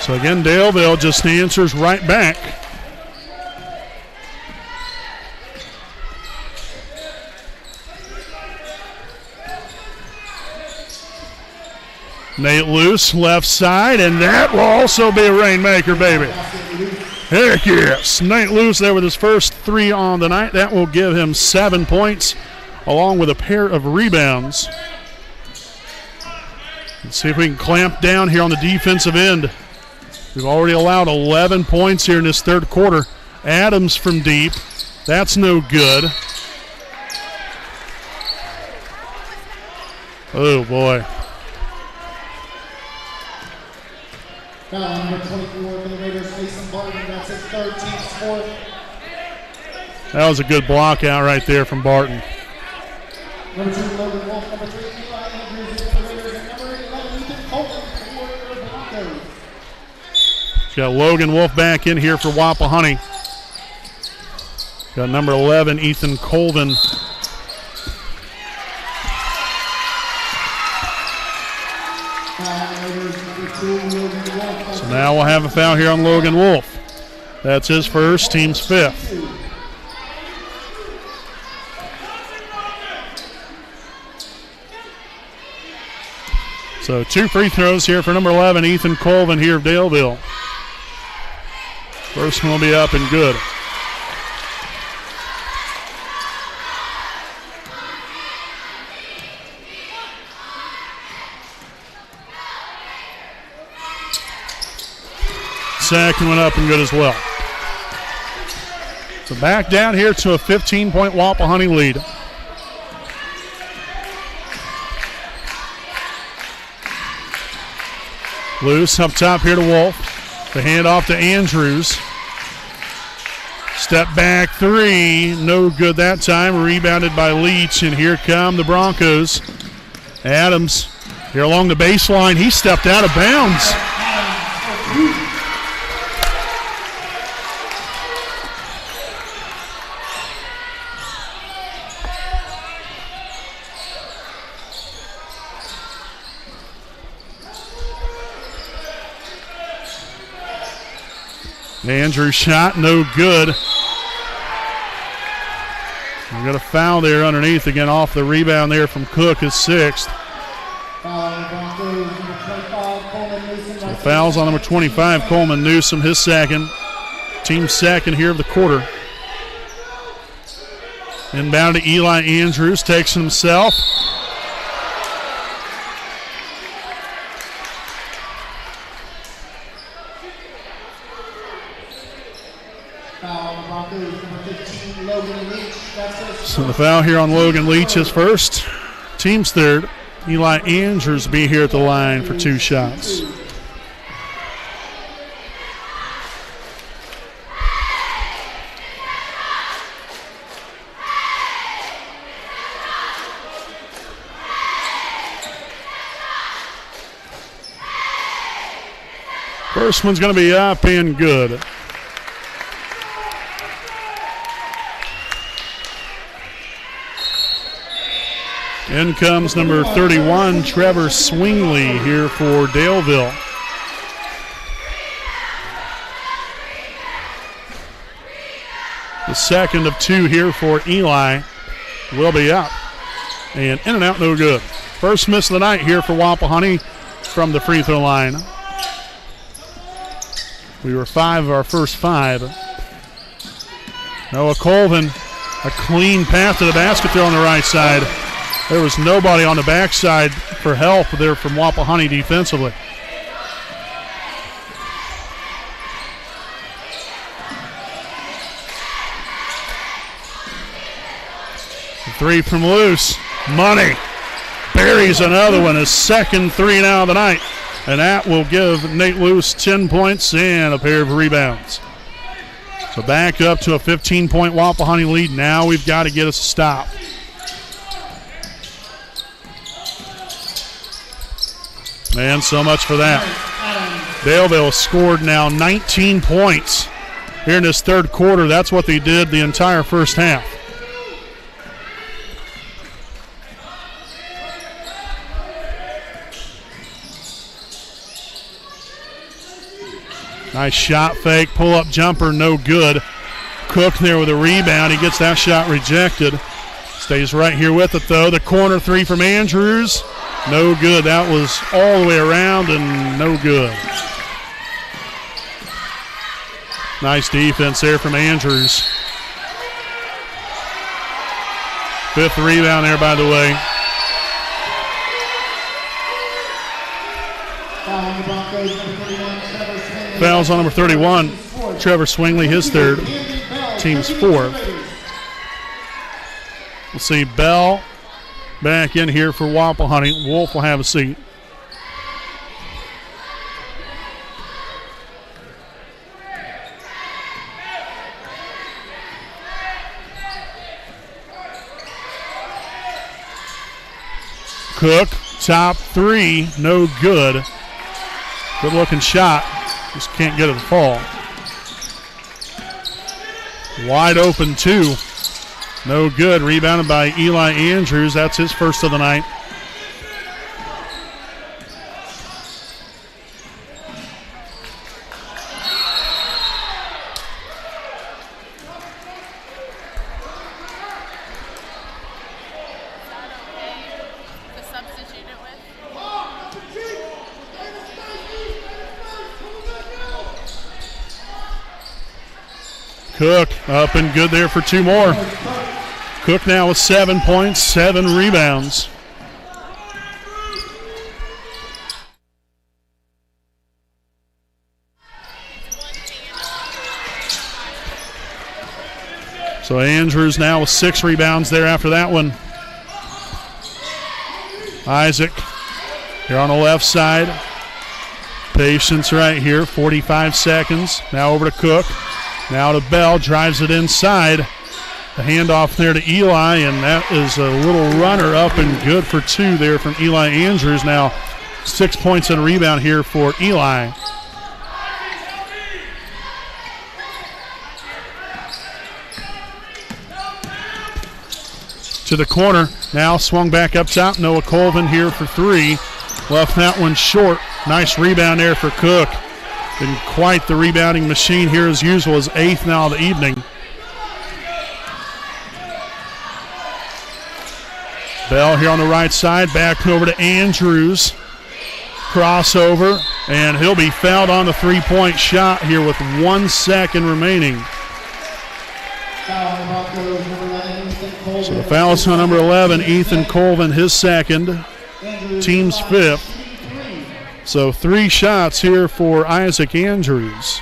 So again, Daleville just answers right back. Nate Luce, left side, and that will also be a rainmaker, baby. Heck yes. Nate Luce there with his first 3 on the night. That will give him 7 points, along with a pair of rebounds. Let's see if we can clamp down here on the defensive end. We've already allowed 11 points here in this third quarter. Adams from deep. That's no good. Oh, boy. Foul number 24 for the Raiders, Mason Barton. That's his 3rd, team's 4th. That was a good block out right there from Barton. Number 2, Logan Wolf. Number 3, Eli Andrews for the Raiders. And number 11, Ethan Colton for the Broncos. Got Logan Wolf back in here for Wapahani. Got number 11, Ethan Colvin. So now we'll have a foul here on Logan Wolf. That's his first, team's fifth. So 2 free throws here for number 11, Ethan Colvin here of Daleville. First one will be up and good. Second one up and good as well. So back down here to a 15-point Wapahani lead. Loose up top here to Wolf. The handoff to Andrews. Step back three. No good that time. Rebounded by Leach. And here come the Broncos. Adams here along the baseline. He stepped out of bounds. Andrews shot, no good. We got a foul there underneath again off the rebound there from Cook, his sixth. So fouls on number 25, Coleman Newsom, his second. Team second here of the quarter. Inbound to Eli Andrews, takes himself. So the foul here on Logan Leach is first. Team's third. Eli Andrews be here at the line for 2 shots. First one's going to be up and good. In comes number 31, Trevor Swingley here for Daleville. The second of 2 here for Eli will be up. And in and out, no good. First miss of the night here for Wapahani from the free throw line. We were 5 of our first 5. Noah Colvin, a clean path to the basket there on the right side. There was nobody on the backside for help there from Wapahani defensively. The 3 from Luce. Money. Buries another one. His second 3 now of the night. And that will give Nate Luce 10 points and a pair of rebounds. So back up to a 15-point Wapahani lead. Now we've got to get us a stop. And so much for that. Daleville scored now 19 points here in this third quarter. That's what they did the entire first half. Nice shot fake, pull-up jumper, no good. Cook there with a rebound. He gets that shot rejected. Stays right here with it, though. The corner 3 from Andrews. No good. That was all the way around and no good. Nice defense there from Andrews. 5th rebound there, by the way. Fouls on number 31. Trevor Swingley, his third. Team's 4th. We'll see Bell back in here for Wapahani. Wolf will have a seat. Cook, top three, no good. Good looking shot. Just can't get it to fall. Wide open two. No good. Rebounded by Eli Andrews. That's his first of the night. Cook up and good there for two more. Cook now with 7 points, 7 rebounds. So Andrews now with 6 rebounds there after that one. Isaac here on the left side. Patience right here, 45 seconds. Now over to Cook. Now to Bell, drives it inside. The handoff there to Eli, and that is a little runner up and good for two there from Eli Andrews. Now 6 points and a rebound here for Eli. To the corner, now swung back up top. Noah Colvin here for three. Left that one short. Nice rebound there for Cook. Been quite the rebounding machine here as usual, his 8th now of the evening. Bell here on the right side, back over to Andrews. Crossover, and he'll be fouled on the three-point shot here with 1 second remaining. So the foul is on number 11, Ethan Colvin, his second, team's 5th. So 3 shots here for Isaac Andrews.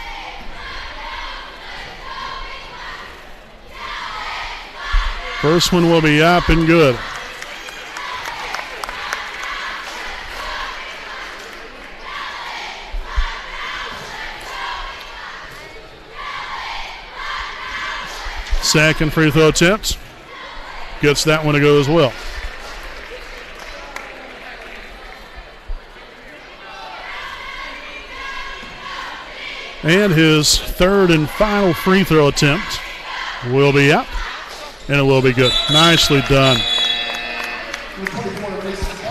First one will be up and good. Second free throw attempt. Gets that one to go as well. And his third and final free throw attempt will be up, and it will be good. Nicely done.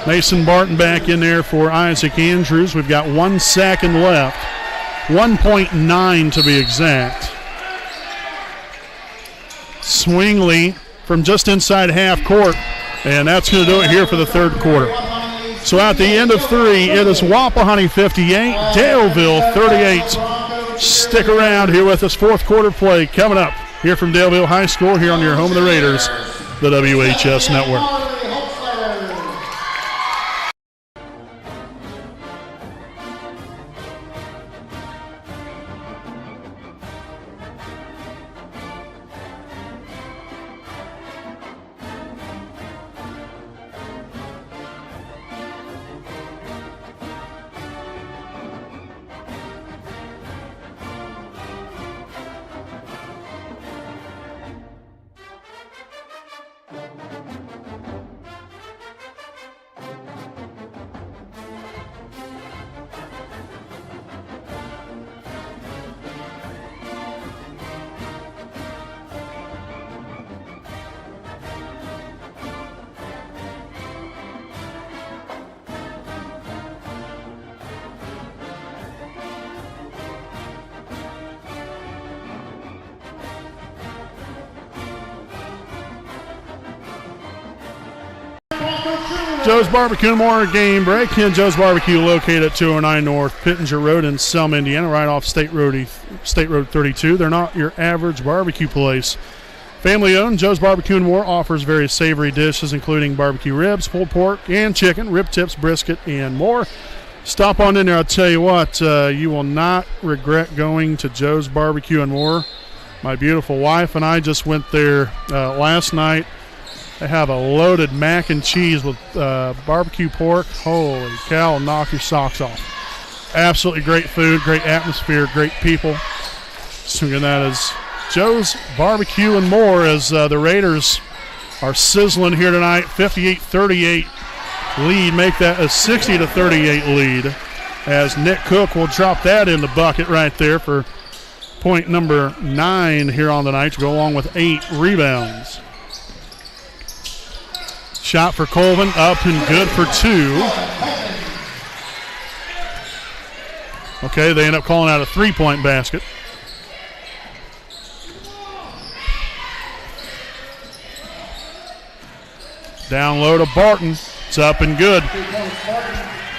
Mason Barton back in there for Isaac Andrews. We've got 1 second left, 1.9 to be exact. Swingley from just inside half court, and that's going to do it here for the third quarter. So at the end of 3, it is Wapahani 58, Daleville 38. Stick around here with us. Fourth quarter play coming up here from Daleville High School here on your home of the Raiders, the WHS Network. Joe's Barbecue and More game break. And Joe's Barbecue located at 209 North Pittenger Road in Selma, Indiana, right off State Road 32. They're not your average barbecue place. Family owned, Joe's Barbecue and More offers various savory dishes including barbecue ribs, pulled pork and chicken, rib tips, brisket, and more. Stop on in there. I'll tell you what, you will not regret going to Joe's Barbecue and More. My beautiful wife and I just went there last night. They have a loaded mac and cheese with barbecue pork. Holy cow, it'll knock your socks off. Absolutely great food, great atmosphere, great people. So again, that is Joe's Barbecue and More as the Raiders are sizzling here tonight, 58-38 lead, make that a 60-38 lead, as Nick Cook will drop that in the bucket right there for point number 9 here on the night to go along with 8 rebounds. Shot for Colvin, up and good for 2. Okay, they end up calling out a 3-point basket. Down low to Barton. It's up and good.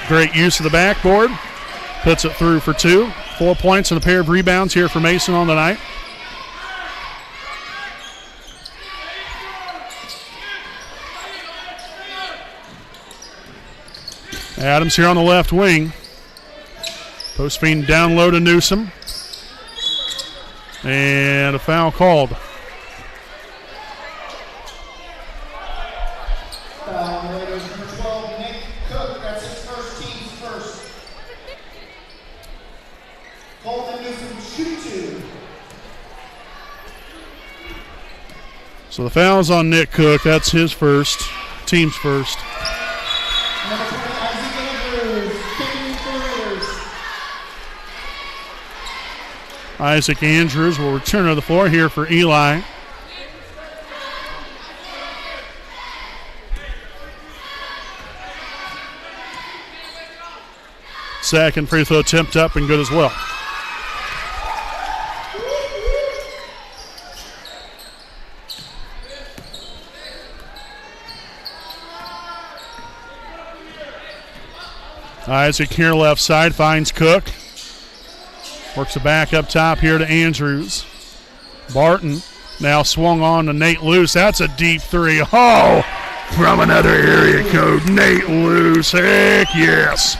Great use of the backboard. Puts it through for 2. 4 points and a pair of rebounds here for Mason on the night. Adams here on the left wing. Post feed down low to Newsom. And a foul called. Number 12, Nick Cook. That's his first, team's first. Colton Newsom, shoot 2. So the foul's on Nick Cook. That's his first, team's first. Number 20, Isaac Andrews, kicking for the Raiders. Isaac Andrews will return to the floor here for Eli. Second free throw attempt up and good as well. Isaac here left side finds Cook. Works it back up top here to Andrews. Barton now swung on to Nate Luce. That's a deep 3. Oh, from another area code, Nate Luce. Heck yes.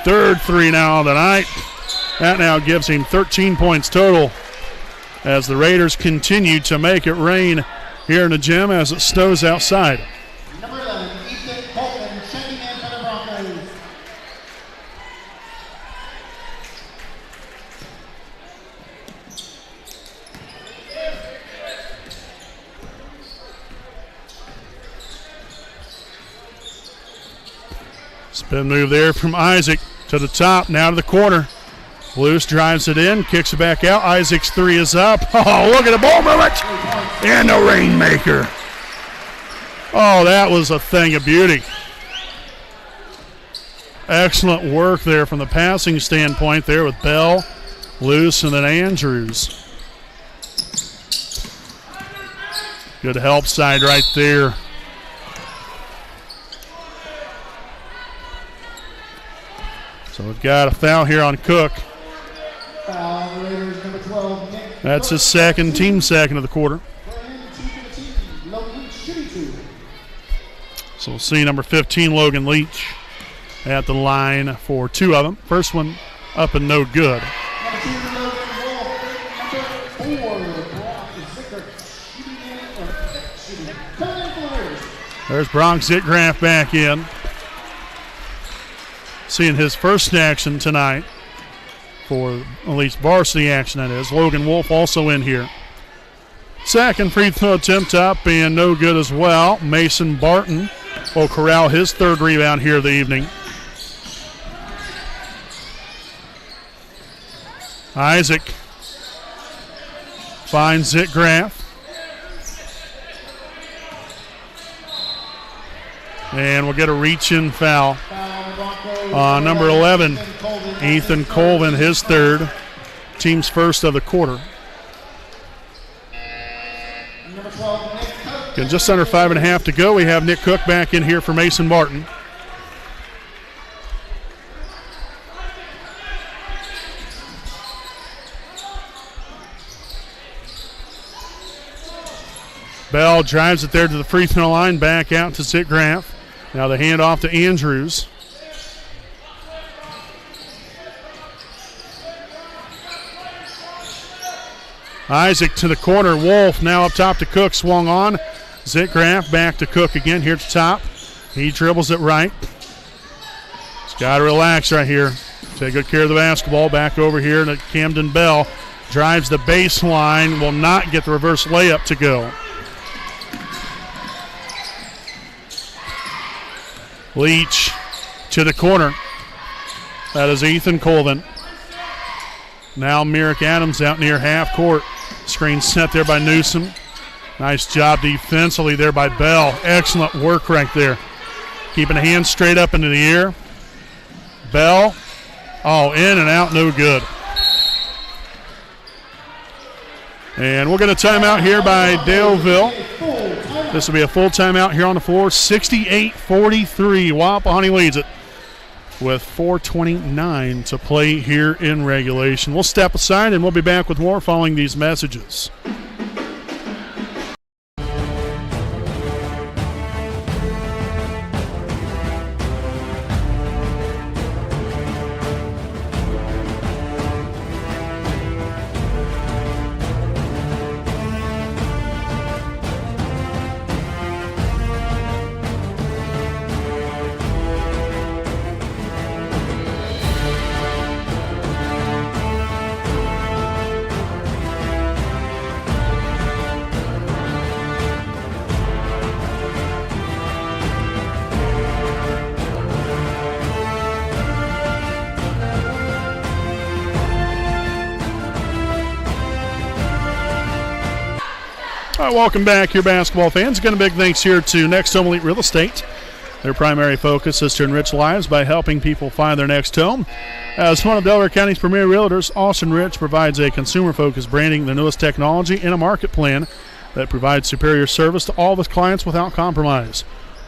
Third 3 now of the night. That now gives him 13 points total as the Raiders continue to make it rain here in the gym as it snows outside. Number 11, Ethan Colton, checking in for the Broncos. Spin move there from Isaac to the top, now to the corner. Luce drives it in, kicks it back out. Isaac's 3 is up. Oh, look at the ball movement. And the rainmaker. Oh, that was a thing of beauty. Excellent work there from the passing standpoint there with Bell, Luce, and then Andrews. Good help side right there. So we've got a foul here on Cook. Foul, the Raiders, number 12, Nick That's Cook. his second, team second of the quarter. Logan shooting 2. So we'll see number 15, Logan Leach, at the line for 2 of them. First one up and no good. Number 2, Logan Wolf. Number 4, Brock Zickert, shooting. Coming in for the Raiders. There's Bronx Zitgraff back in. Seeing his first action tonight for at least varsity action, that is. Logan Wolf also in here. Second free throw attempt up and no good as well. Mason Barton will corral his third rebound here of the evening. Isaac finds Zitgraff. And we'll get a reach-in foul on number 11, Ethan Colvin, his third, team's first of the quarter. Number 12, Nick Cook. Again, just under 5.5 to go. We have Nick Cook back in here for Mason Barton. Bell drives it there to the free throw line, back out to Zitgraff. Now the handoff to Andrews. Isaac to the corner. Wolf now up top to Cook. Swung on. Zitgraff back to Cook again here at the top. He dribbles it right. He's got to relax right here. Take good care of the basketball. Back over here to Camden Bell. Drives the baseline. Will not get the reverse layup to go. Leach to the corner. That is Ethan Colvin. Now Merrick Adams out near half court. Screen set there by Newsom. Nice job defensively there by Bell. Excellent work right there. Keeping the hands straight up into the air. Bell. Oh, in and out, no good. And we'll get a timeout here by Daleville. This will be a full timeout here on the floor. 68-43. Wapahani leads it with 4:29 to play here in regulation. We'll step aside and we'll be back with more following these messages. All right, welcome back here, basketball fans. Again, a big thanks here to Next Home Elite Real Estate. Their primary focus is to enrich lives by helping people find their next home. As one of Delaware County's premier realtors, Austin Rich provides a consumer-focused branding, the newest technology, and a market plan that provides superior service to all of his clients without compromise.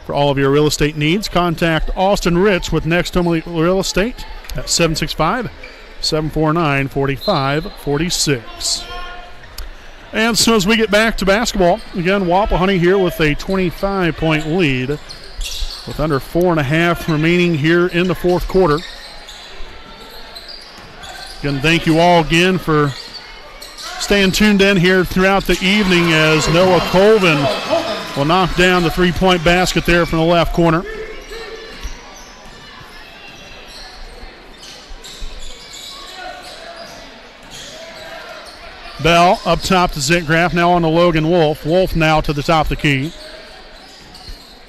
For all of your real estate needs, contact Austin Rich with Next Home Elite Real Estate at 765-749-4546. And so as we get back to basketball, again, Wapahani here with a 25-point lead with under 4.5 remaining here in the fourth quarter. Again, thank you all again for staying tuned in here throughout the evening as Noah Colvin will knock down the three-point basket there from the left corner. Bell up top to Zitgraff, now on to Logan Wolf. Wolf now to the top of the key.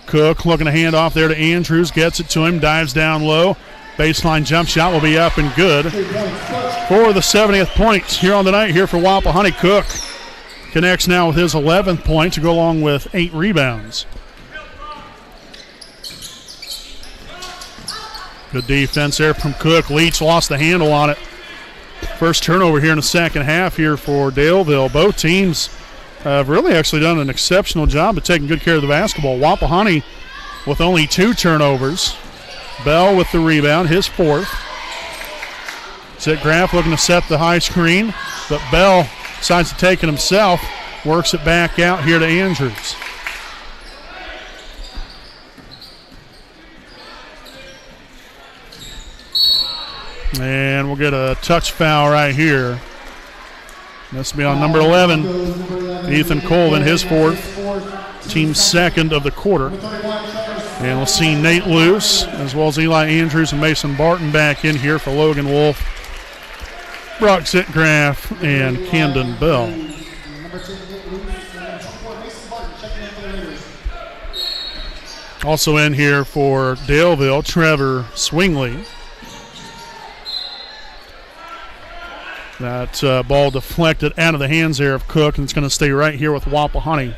Cook looking to hand off there to Andrews, gets it to him, dives down low. Baseline jump shot will be up and good for the 70th point here on the night here for Wapahani. Cook connects now with his 11th point to go along with 8 rebounds. Good defense there from Cook. Leach lost the handle on it. First turnover here in the second half here for Daleville. Both teams have really actually done an exceptional job of taking good care of the basketball. Wapahani with only 2 turnovers. Bell with the rebound, his 4th. Zitgraff looking to set the high screen, but Bell decides to take it himself, works it back out here to Andrews. And we'll get a touch foul right here. This will be on number 11, Ethan Colvin, his 4th, team's 2nd of the quarter. And we'll see Nate Luce, as well as Eli Andrews and Mason Barton back in here for Logan Wolf, Brock Zitgraff, and Camden Bell. Also in here for Daleville, Trevor Swingley. That ball deflected out of the hands there of Cook, and it's going to stay right here with Wapahani.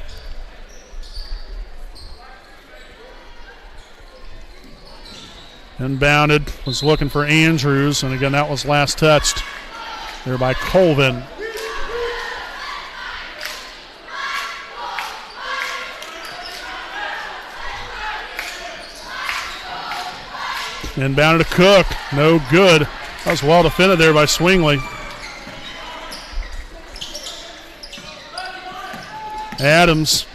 Inbounded, was looking for Andrews, and again that was last touched there by Colvin. Inbounded to Cook, no good. That was well defended there by Swingley. Adams,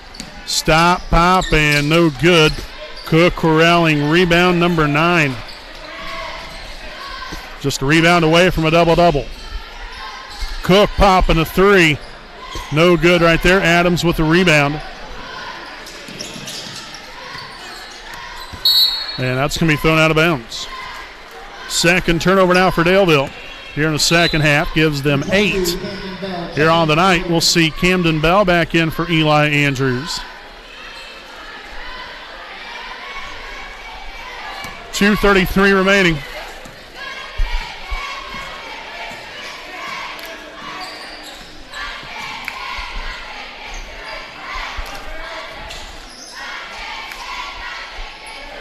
stop, pop, and no good. Cook corralling rebound number 9. Just a rebound away from a double-double. Cook popping a 3. No good right there. Adams with the rebound. And that's going to be thrown out of bounds. Second turnover now for Daleville. Here in the second half, gives them 8. Here on the night, we'll see Camden Bell back in for Eli Andrews. 2:33 remaining.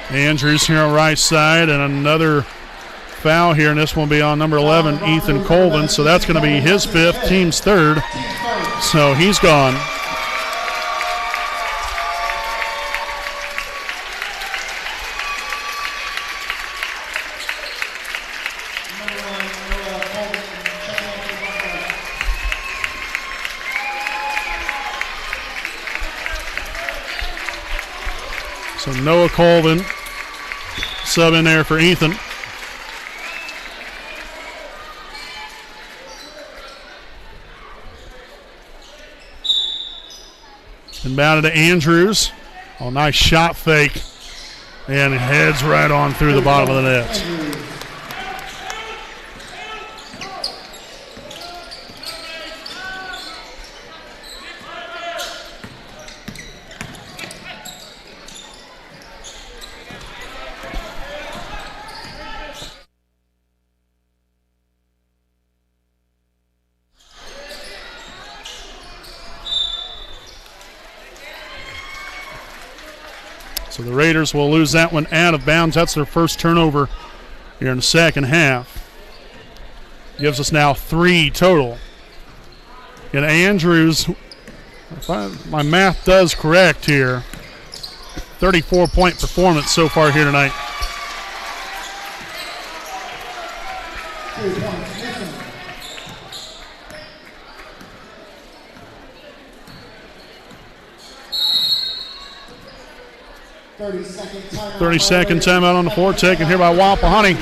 Andrews here on right side, and another foul here, and this one will be on number 11, Ethan Colvin. So that's going to be his fifth, team's third. So he's gone. So Noah Colvin sub in there for Ethan. Inbounded to Andrews. Oh, nice shot fake. And it heads right on through the bottom of the net. So the Raiders will lose that one out of bounds. That's their first turnover here in the second half. Gives us now 3 total. And Andrews, if my math does correct here, 34-point performance so far here tonight. Thirty-second timeout on the floor, taken here by Wapahani.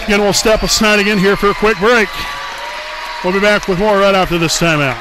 Again, we'll step aside again here for a quick break. We'll be back with more right after this timeout.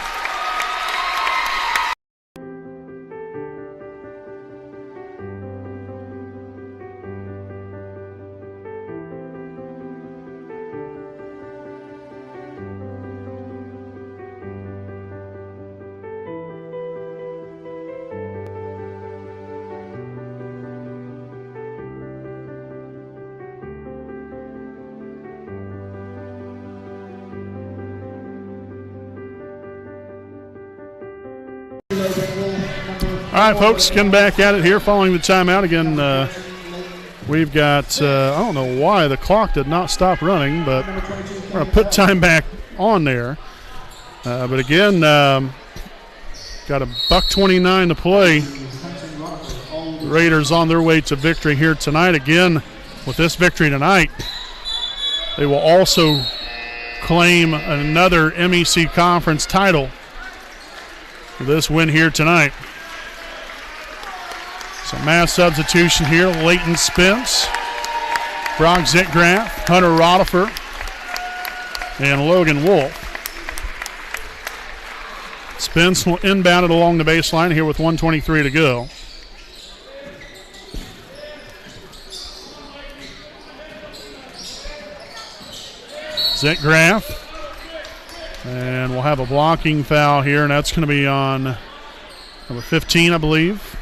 All right, folks, getting back at it here following the timeout. Again, we've got, I don't know why the clock did not stop running, but we're going to put time back on there. But again, got a $1:29 to play. The Raiders on their way to victory here tonight. Again, with this victory tonight, they will also claim another MEC Conference title for this win here tonight. So mass substitution here. Leighton Spence, Brock Zitgraff, Hunter Rodifer, and Logan Wolf. Spence will inbound it along the baseline here with 1:23 to go. Zitgraff. And we'll have a blocking foul here, and that's going to be on number 15, I believe.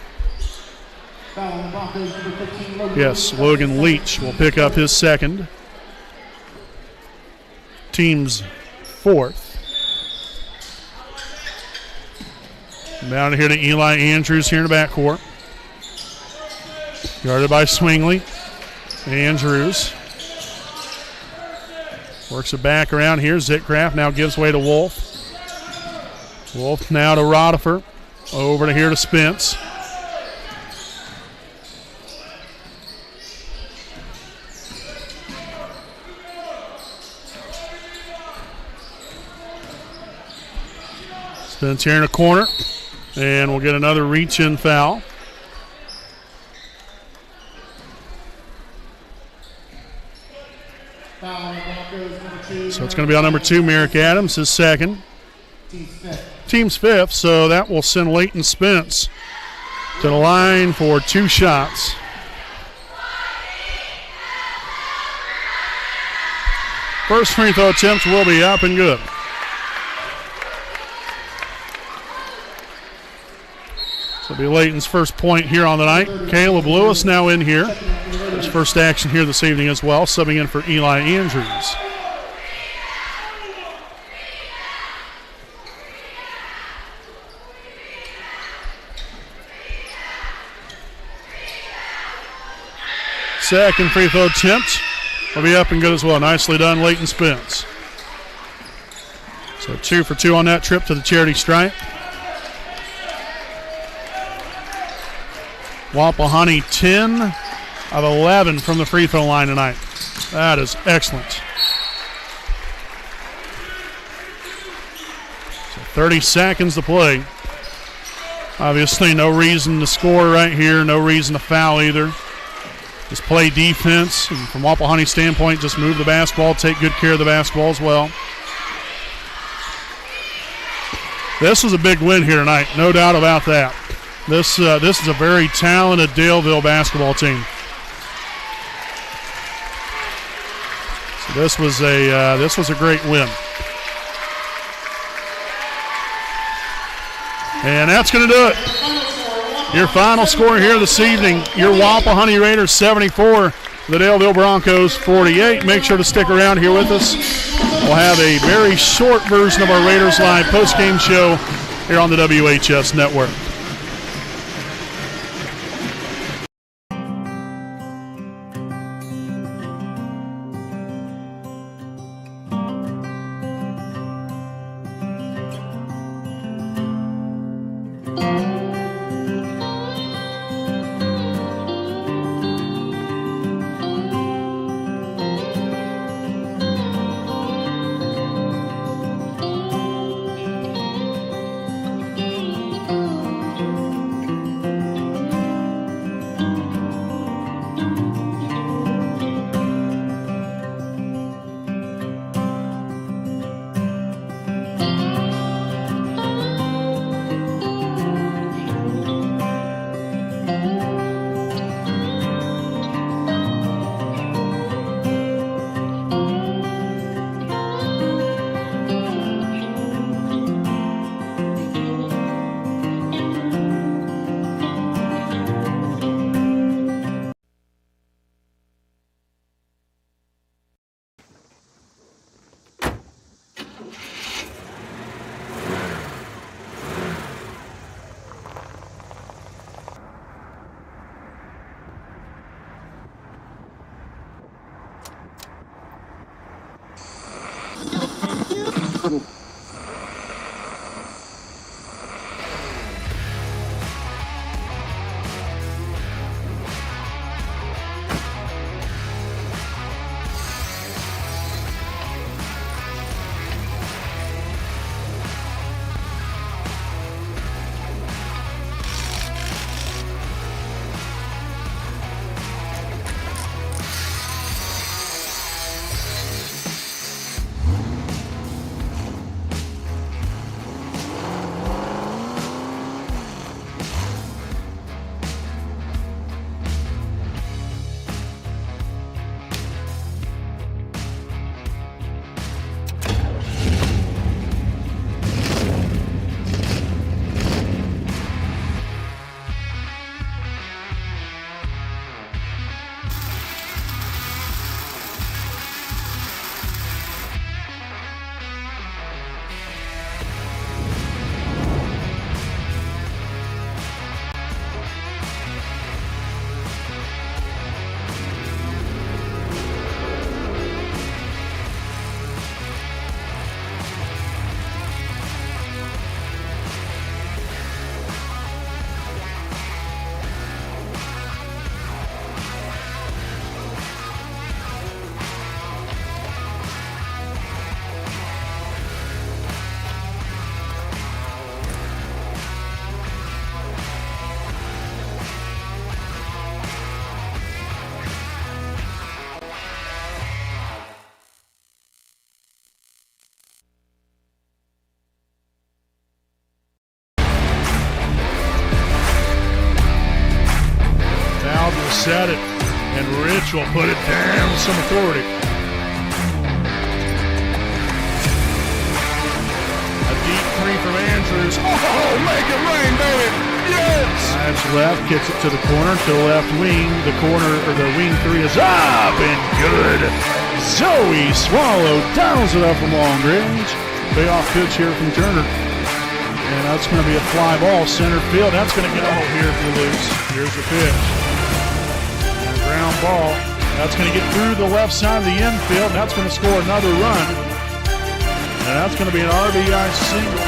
Yes, Logan Leach will pick up his second. Team's fourth. Down here to Eli Andrews here in the backcourt. Guarded by Swingley. Andrews works it back around here. Zitgraff now gives way to Wolf. Wolf now to Rodifer. Over to here to Spence. Spence here in the corner. And we'll get another reach-in foul. So it's going to be on number 2, Merrick Adams, his second. Team's fifth, so that will send Leighton Spence to the line for 2 shots. First free throw attempt will be up and good. So it'll be Leighton's first point here on the night. Caleb Lewis now in here. His first action here this evening as well, subbing in for Eli Andrews. Second free throw attempt will be up and good as well. Nicely done, Leighton Spence. So 2 for 2 on that trip to the charity stripe. Wapahani 10 of 11 from the free throw line tonight. That is excellent. So 30 seconds to play. Obviously no reason to score right here, no reason to foul either. Just play defense, and from Wapahani's standpoint, just move the basketball, take good care of the basketball as well. This was a big win here tonight, no doubt about that. This is a very talented Daleville basketball team. So this was a great win. And that's going to do it. Your final score here this evening, your Wapahani Raiders 74, the Daleville Broncos 48. Make sure to stick around here with us. We'll have a very short version of our Raiders Live post-game show here on the WHS Network. Set it, and Rich will put it down with some authority. A deep three from Andrews. Oh, make it rain, baby! Unions! Drives left, kicks it to the corner, to the left wing. The corner, or the wing three is up and good. Zoe Swallow dials it up from long range. Payoff pitch here from Turner. And that's going to be a fly ball, center field. That's going to go here for loose. Here's the pitch. And a ground ball. That's going to get through the left side of the infield. And that's going to score another run. And that's going to be an RBI single.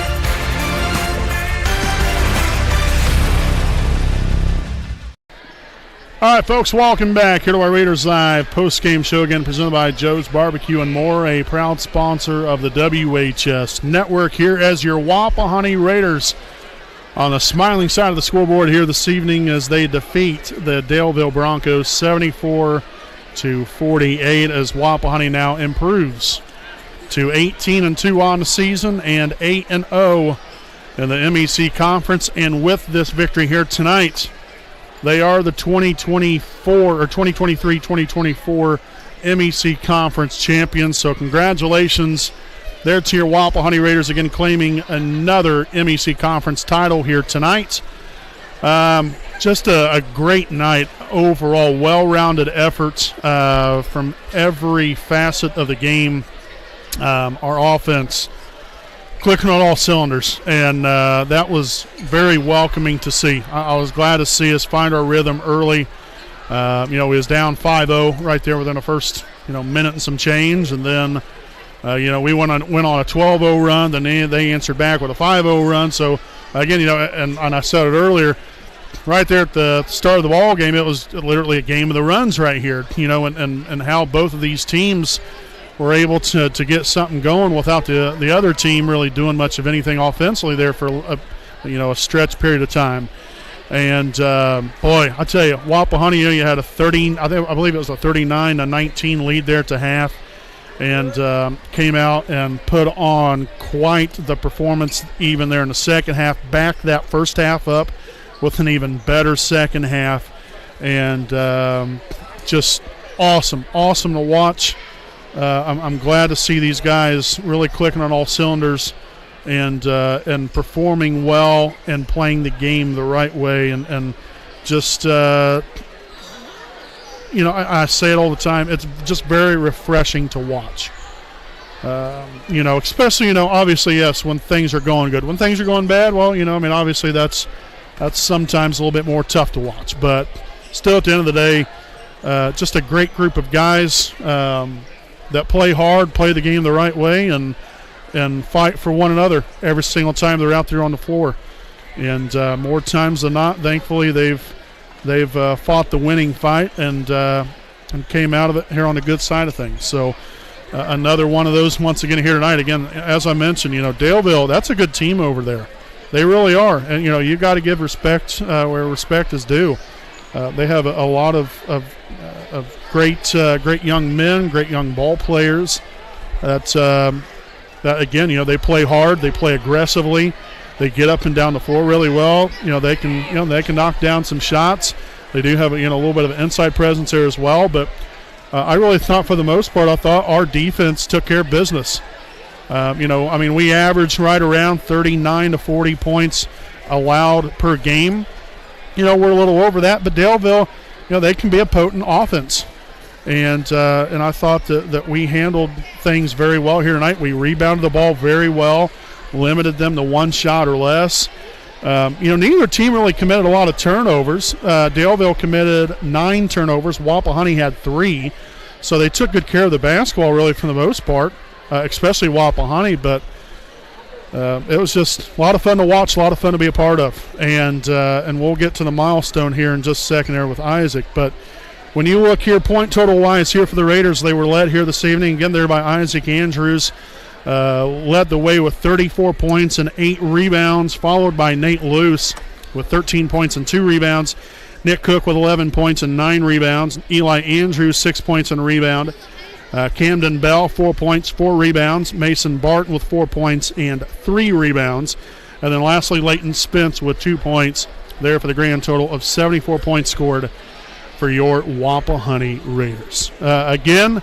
All right, folks, welcome back here to our Raiders Live post-game show, again presented by Joe's Barbecue and More, a proud sponsor of the WHS Network, here as your Wapahani Raiders on the smiling side of the scoreboard here this evening as they defeat the Daleville Broncos 74-48 as Wapahani now improves to 18-2 on the season and 8-0 in the MEC Conference. And with this victory here tonight, they are the 2023-2024 MEC Conference champions. So congratulations there to your Wapahani Raiders, again claiming another MEC Conference title here tonight. Just a great night overall, well-rounded efforts from every facet of the game. Our offense clicking on all cylinders, and that was very welcoming to see. I was glad to see us find our rhythm early. We was down 5-0 right there within the first minute and some change, and then we went on a 12-0 run. Then they answered back with a 5-0 run. So again, and I said it earlier, right there at the start of the ball game, it was literally a game of the runs right here. And how both of these teams were able to get something going without the other team really doing much of anything offensively there for a stretch period of time. And boy, I tell you, Wapahani, you had a 30, I believe it was a 39-19 lead there at the half, and came out and put on quite the performance even there in the second half. Backed that first half up with an even better second half, and just awesome to watch. I'm glad to see these guys really clicking on all cylinders and performing well and playing the game the right way. And just, I say it all the time, it's just very refreshing to watch. Especially, obviously, yes, when things are going good. When things are going bad, well, obviously that's sometimes a little bit more tough to watch. But still, at the end of the day, just a great group of guys that play hard, play the game the right way, and fight for one another every single time they're out there on the floor. And more times than not, thankfully, they've fought the winning fight and came out of it here on the good side of things. So another one of those once again here tonight. Again, as I mentioned, Daleville, that's a good team over there. They really are. And, you got to give respect where respect is due. They have a lot of great young men, great young ball players. That again, they play hard, they play aggressively, they get up and down the floor really well. They can knock down some shots. They do have a little bit of an inside presence there as well. But I really thought, for the most part, our defense took care of business. We averaged right around 39 to 40 points allowed per game. We're a little over that, but Daleville, they can be a potent offense. And I thought that we handled things very well here tonight. We rebounded the ball very well, limited them to one shot or less. Neither team really committed a lot of turnovers. Daleville committed 9 turnovers. Wapahani had 3. So they took good care of the basketball really for the most part, especially Wapahani. But it was just a lot of fun to watch, a lot of fun to be a part of. And we'll get to the milestone here in just a second there with Isaac. But when you look here, point total wise here for the Raiders, they were led here this evening again there by Isaac Andrews. Led the way with 34 points and 8 rebounds, followed by Nate Luce with 13 points and 2 rebounds. Nick Cook with 11 points and 9 rebounds. Eli Andrews, 6 points and a rebound. Camden Bell, 4 points, 4 rebounds. Mason Barton with 4 points and 3 rebounds. And then lastly, Leighton Spence with 2 points there for the grand total of 74 points scored for your Wapahani Raiders. Again,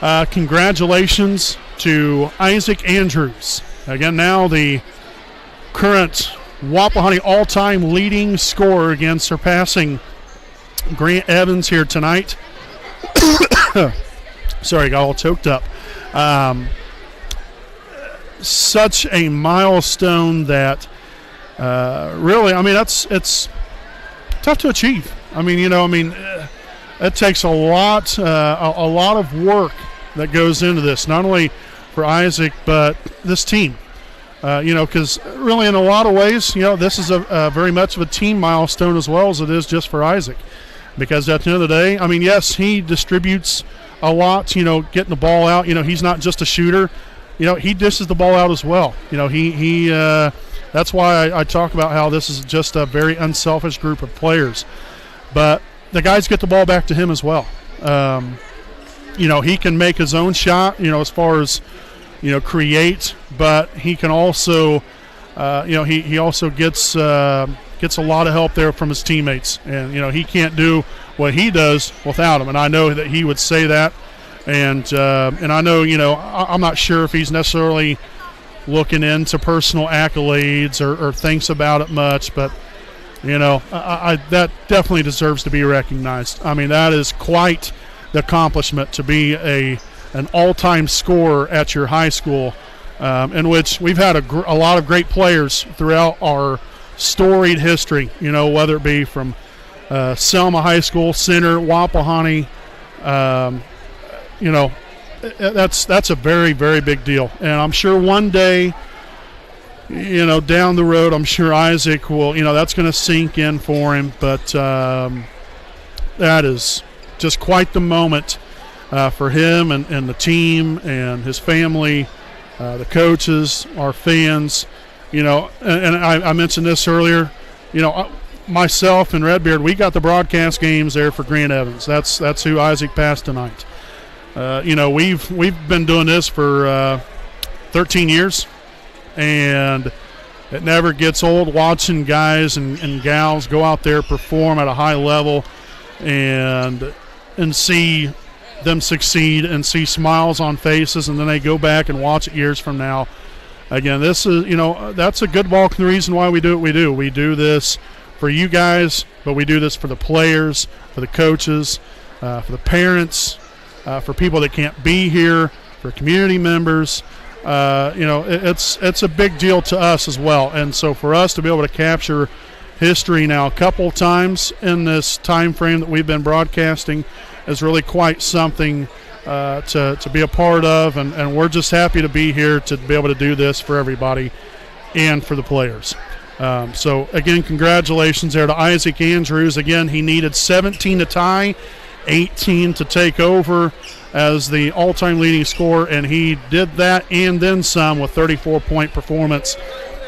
congratulations to Isaac Andrews. Again, now the current Wapahani all-time leading scorer, again surpassing Grant Evans here tonight. Sorry, got all choked up. Such a milestone that really, I mean, it's tough to achieve. I mean, it takes a lot of work that goes into this, not only for Isaac but this team. Because really, in a lot of ways, this is a very much of a team milestone as well as it is just for Isaac. Because at the end of the day, I mean, yes, he distributes a lot, getting the ball out. He's not just a shooter. He dishes the ball out as well. He that's why I talk about how this is just a very unselfish group of players. But the guys get the ball back to him as well. He can make his own shot, as far as, create, but he can also, he also gets a lot of help there from his teammates. And, he can't do what he does without him. And I know that he would say that. And I know, I'm not sure if he's necessarily looking into personal accolades or thinks about it much, but, that definitely deserves to be recognized. I mean, that is quite the accomplishment to be an all-time scorer at your high school, in which we've had a lot of great players throughout our storied history, whether it be from Selma High School, Center, Wapahani. That's a very, very big deal. And I'm sure one day, down the road, I'm sure Isaac will, that's going to sink in for him. But that is just quite the moment for him and the team and his family, the coaches, our fans. And I mentioned this earlier, myself and Redbeard, we got the broadcast games there for Grant Evans. That's who Isaac passed tonight. We've been doing this for 13 years, and it never gets old watching guys and gals go out there perform at a high level and see them succeed and see smiles on faces, and then they go back and watch it years from now. Again, this is, that's a good bulk of the reason why we do what we do. We do this for you guys, but we do this for the players, for the coaches, for the parents, for people that can't be here, for community members. It's a big deal to us as well. And so for us to be able to capture history now a couple times in this time frame that we've been broadcasting is really quite something to be a part of. And we're just happy to be here to be able to do this for everybody and for the players. So, again, congratulations there to Isaac Andrews. Again, he needed 17 to tie, 18 to take over as the all-time leading scorer, and he did that and then some with 34-point performance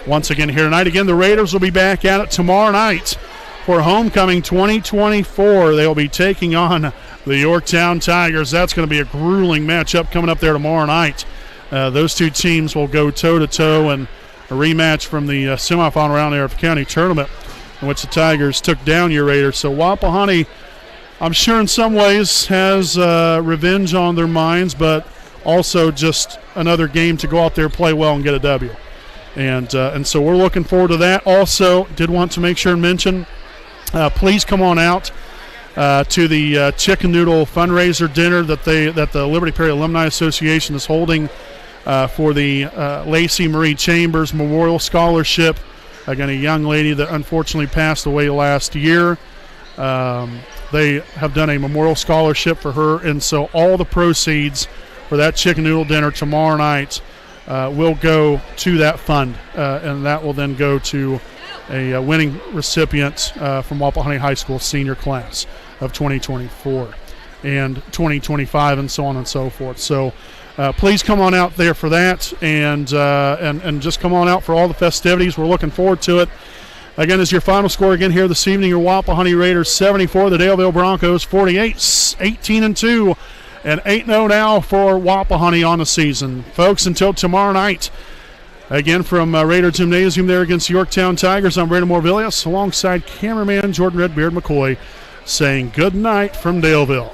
once again here tonight. Again, the Raiders will be back at it tomorrow night for Homecoming 2024. They will be taking on the Yorktown Tigers. That's going to be a grueling matchup coming up there tomorrow night. Those two teams will go toe-to-toe in a rematch from the semifinal round there of the county tournament in which the Tigers took down your Raiders. So Wapahani, I'm sure in some ways has revenge on their minds, but also just another game to go out there, play well, and get a W. And so we're looking forward to that. Also, did want to make sure and mention, please come on out to the Chicken Noodle fundraiser dinner that the Liberty Perry Alumni Association is holding for the Lacey Marie Chambers Memorial Scholarship. Again, a young lady that unfortunately passed away last year. They have done a memorial scholarship for her, and so all the proceeds for that chicken noodle dinner tomorrow night will go to that fund, and that will then go to a winning recipient from Wapahani High School senior class of 2024 and 2025 and so on and so forth. So please come on out there for that, and just come on out for all the festivities. We're looking forward to it. Again, as your final score again here this evening, your Wapahani Raiders 74, the Daleville Broncos 48, 18-2, and 8-0 now for Wapahani on the season. Folks, until tomorrow night, again from Raider Gymnasium there against Yorktown Tigers, I'm Brandon Morvillius alongside cameraman Jordan Redbeard McCoy saying good night from Daleville.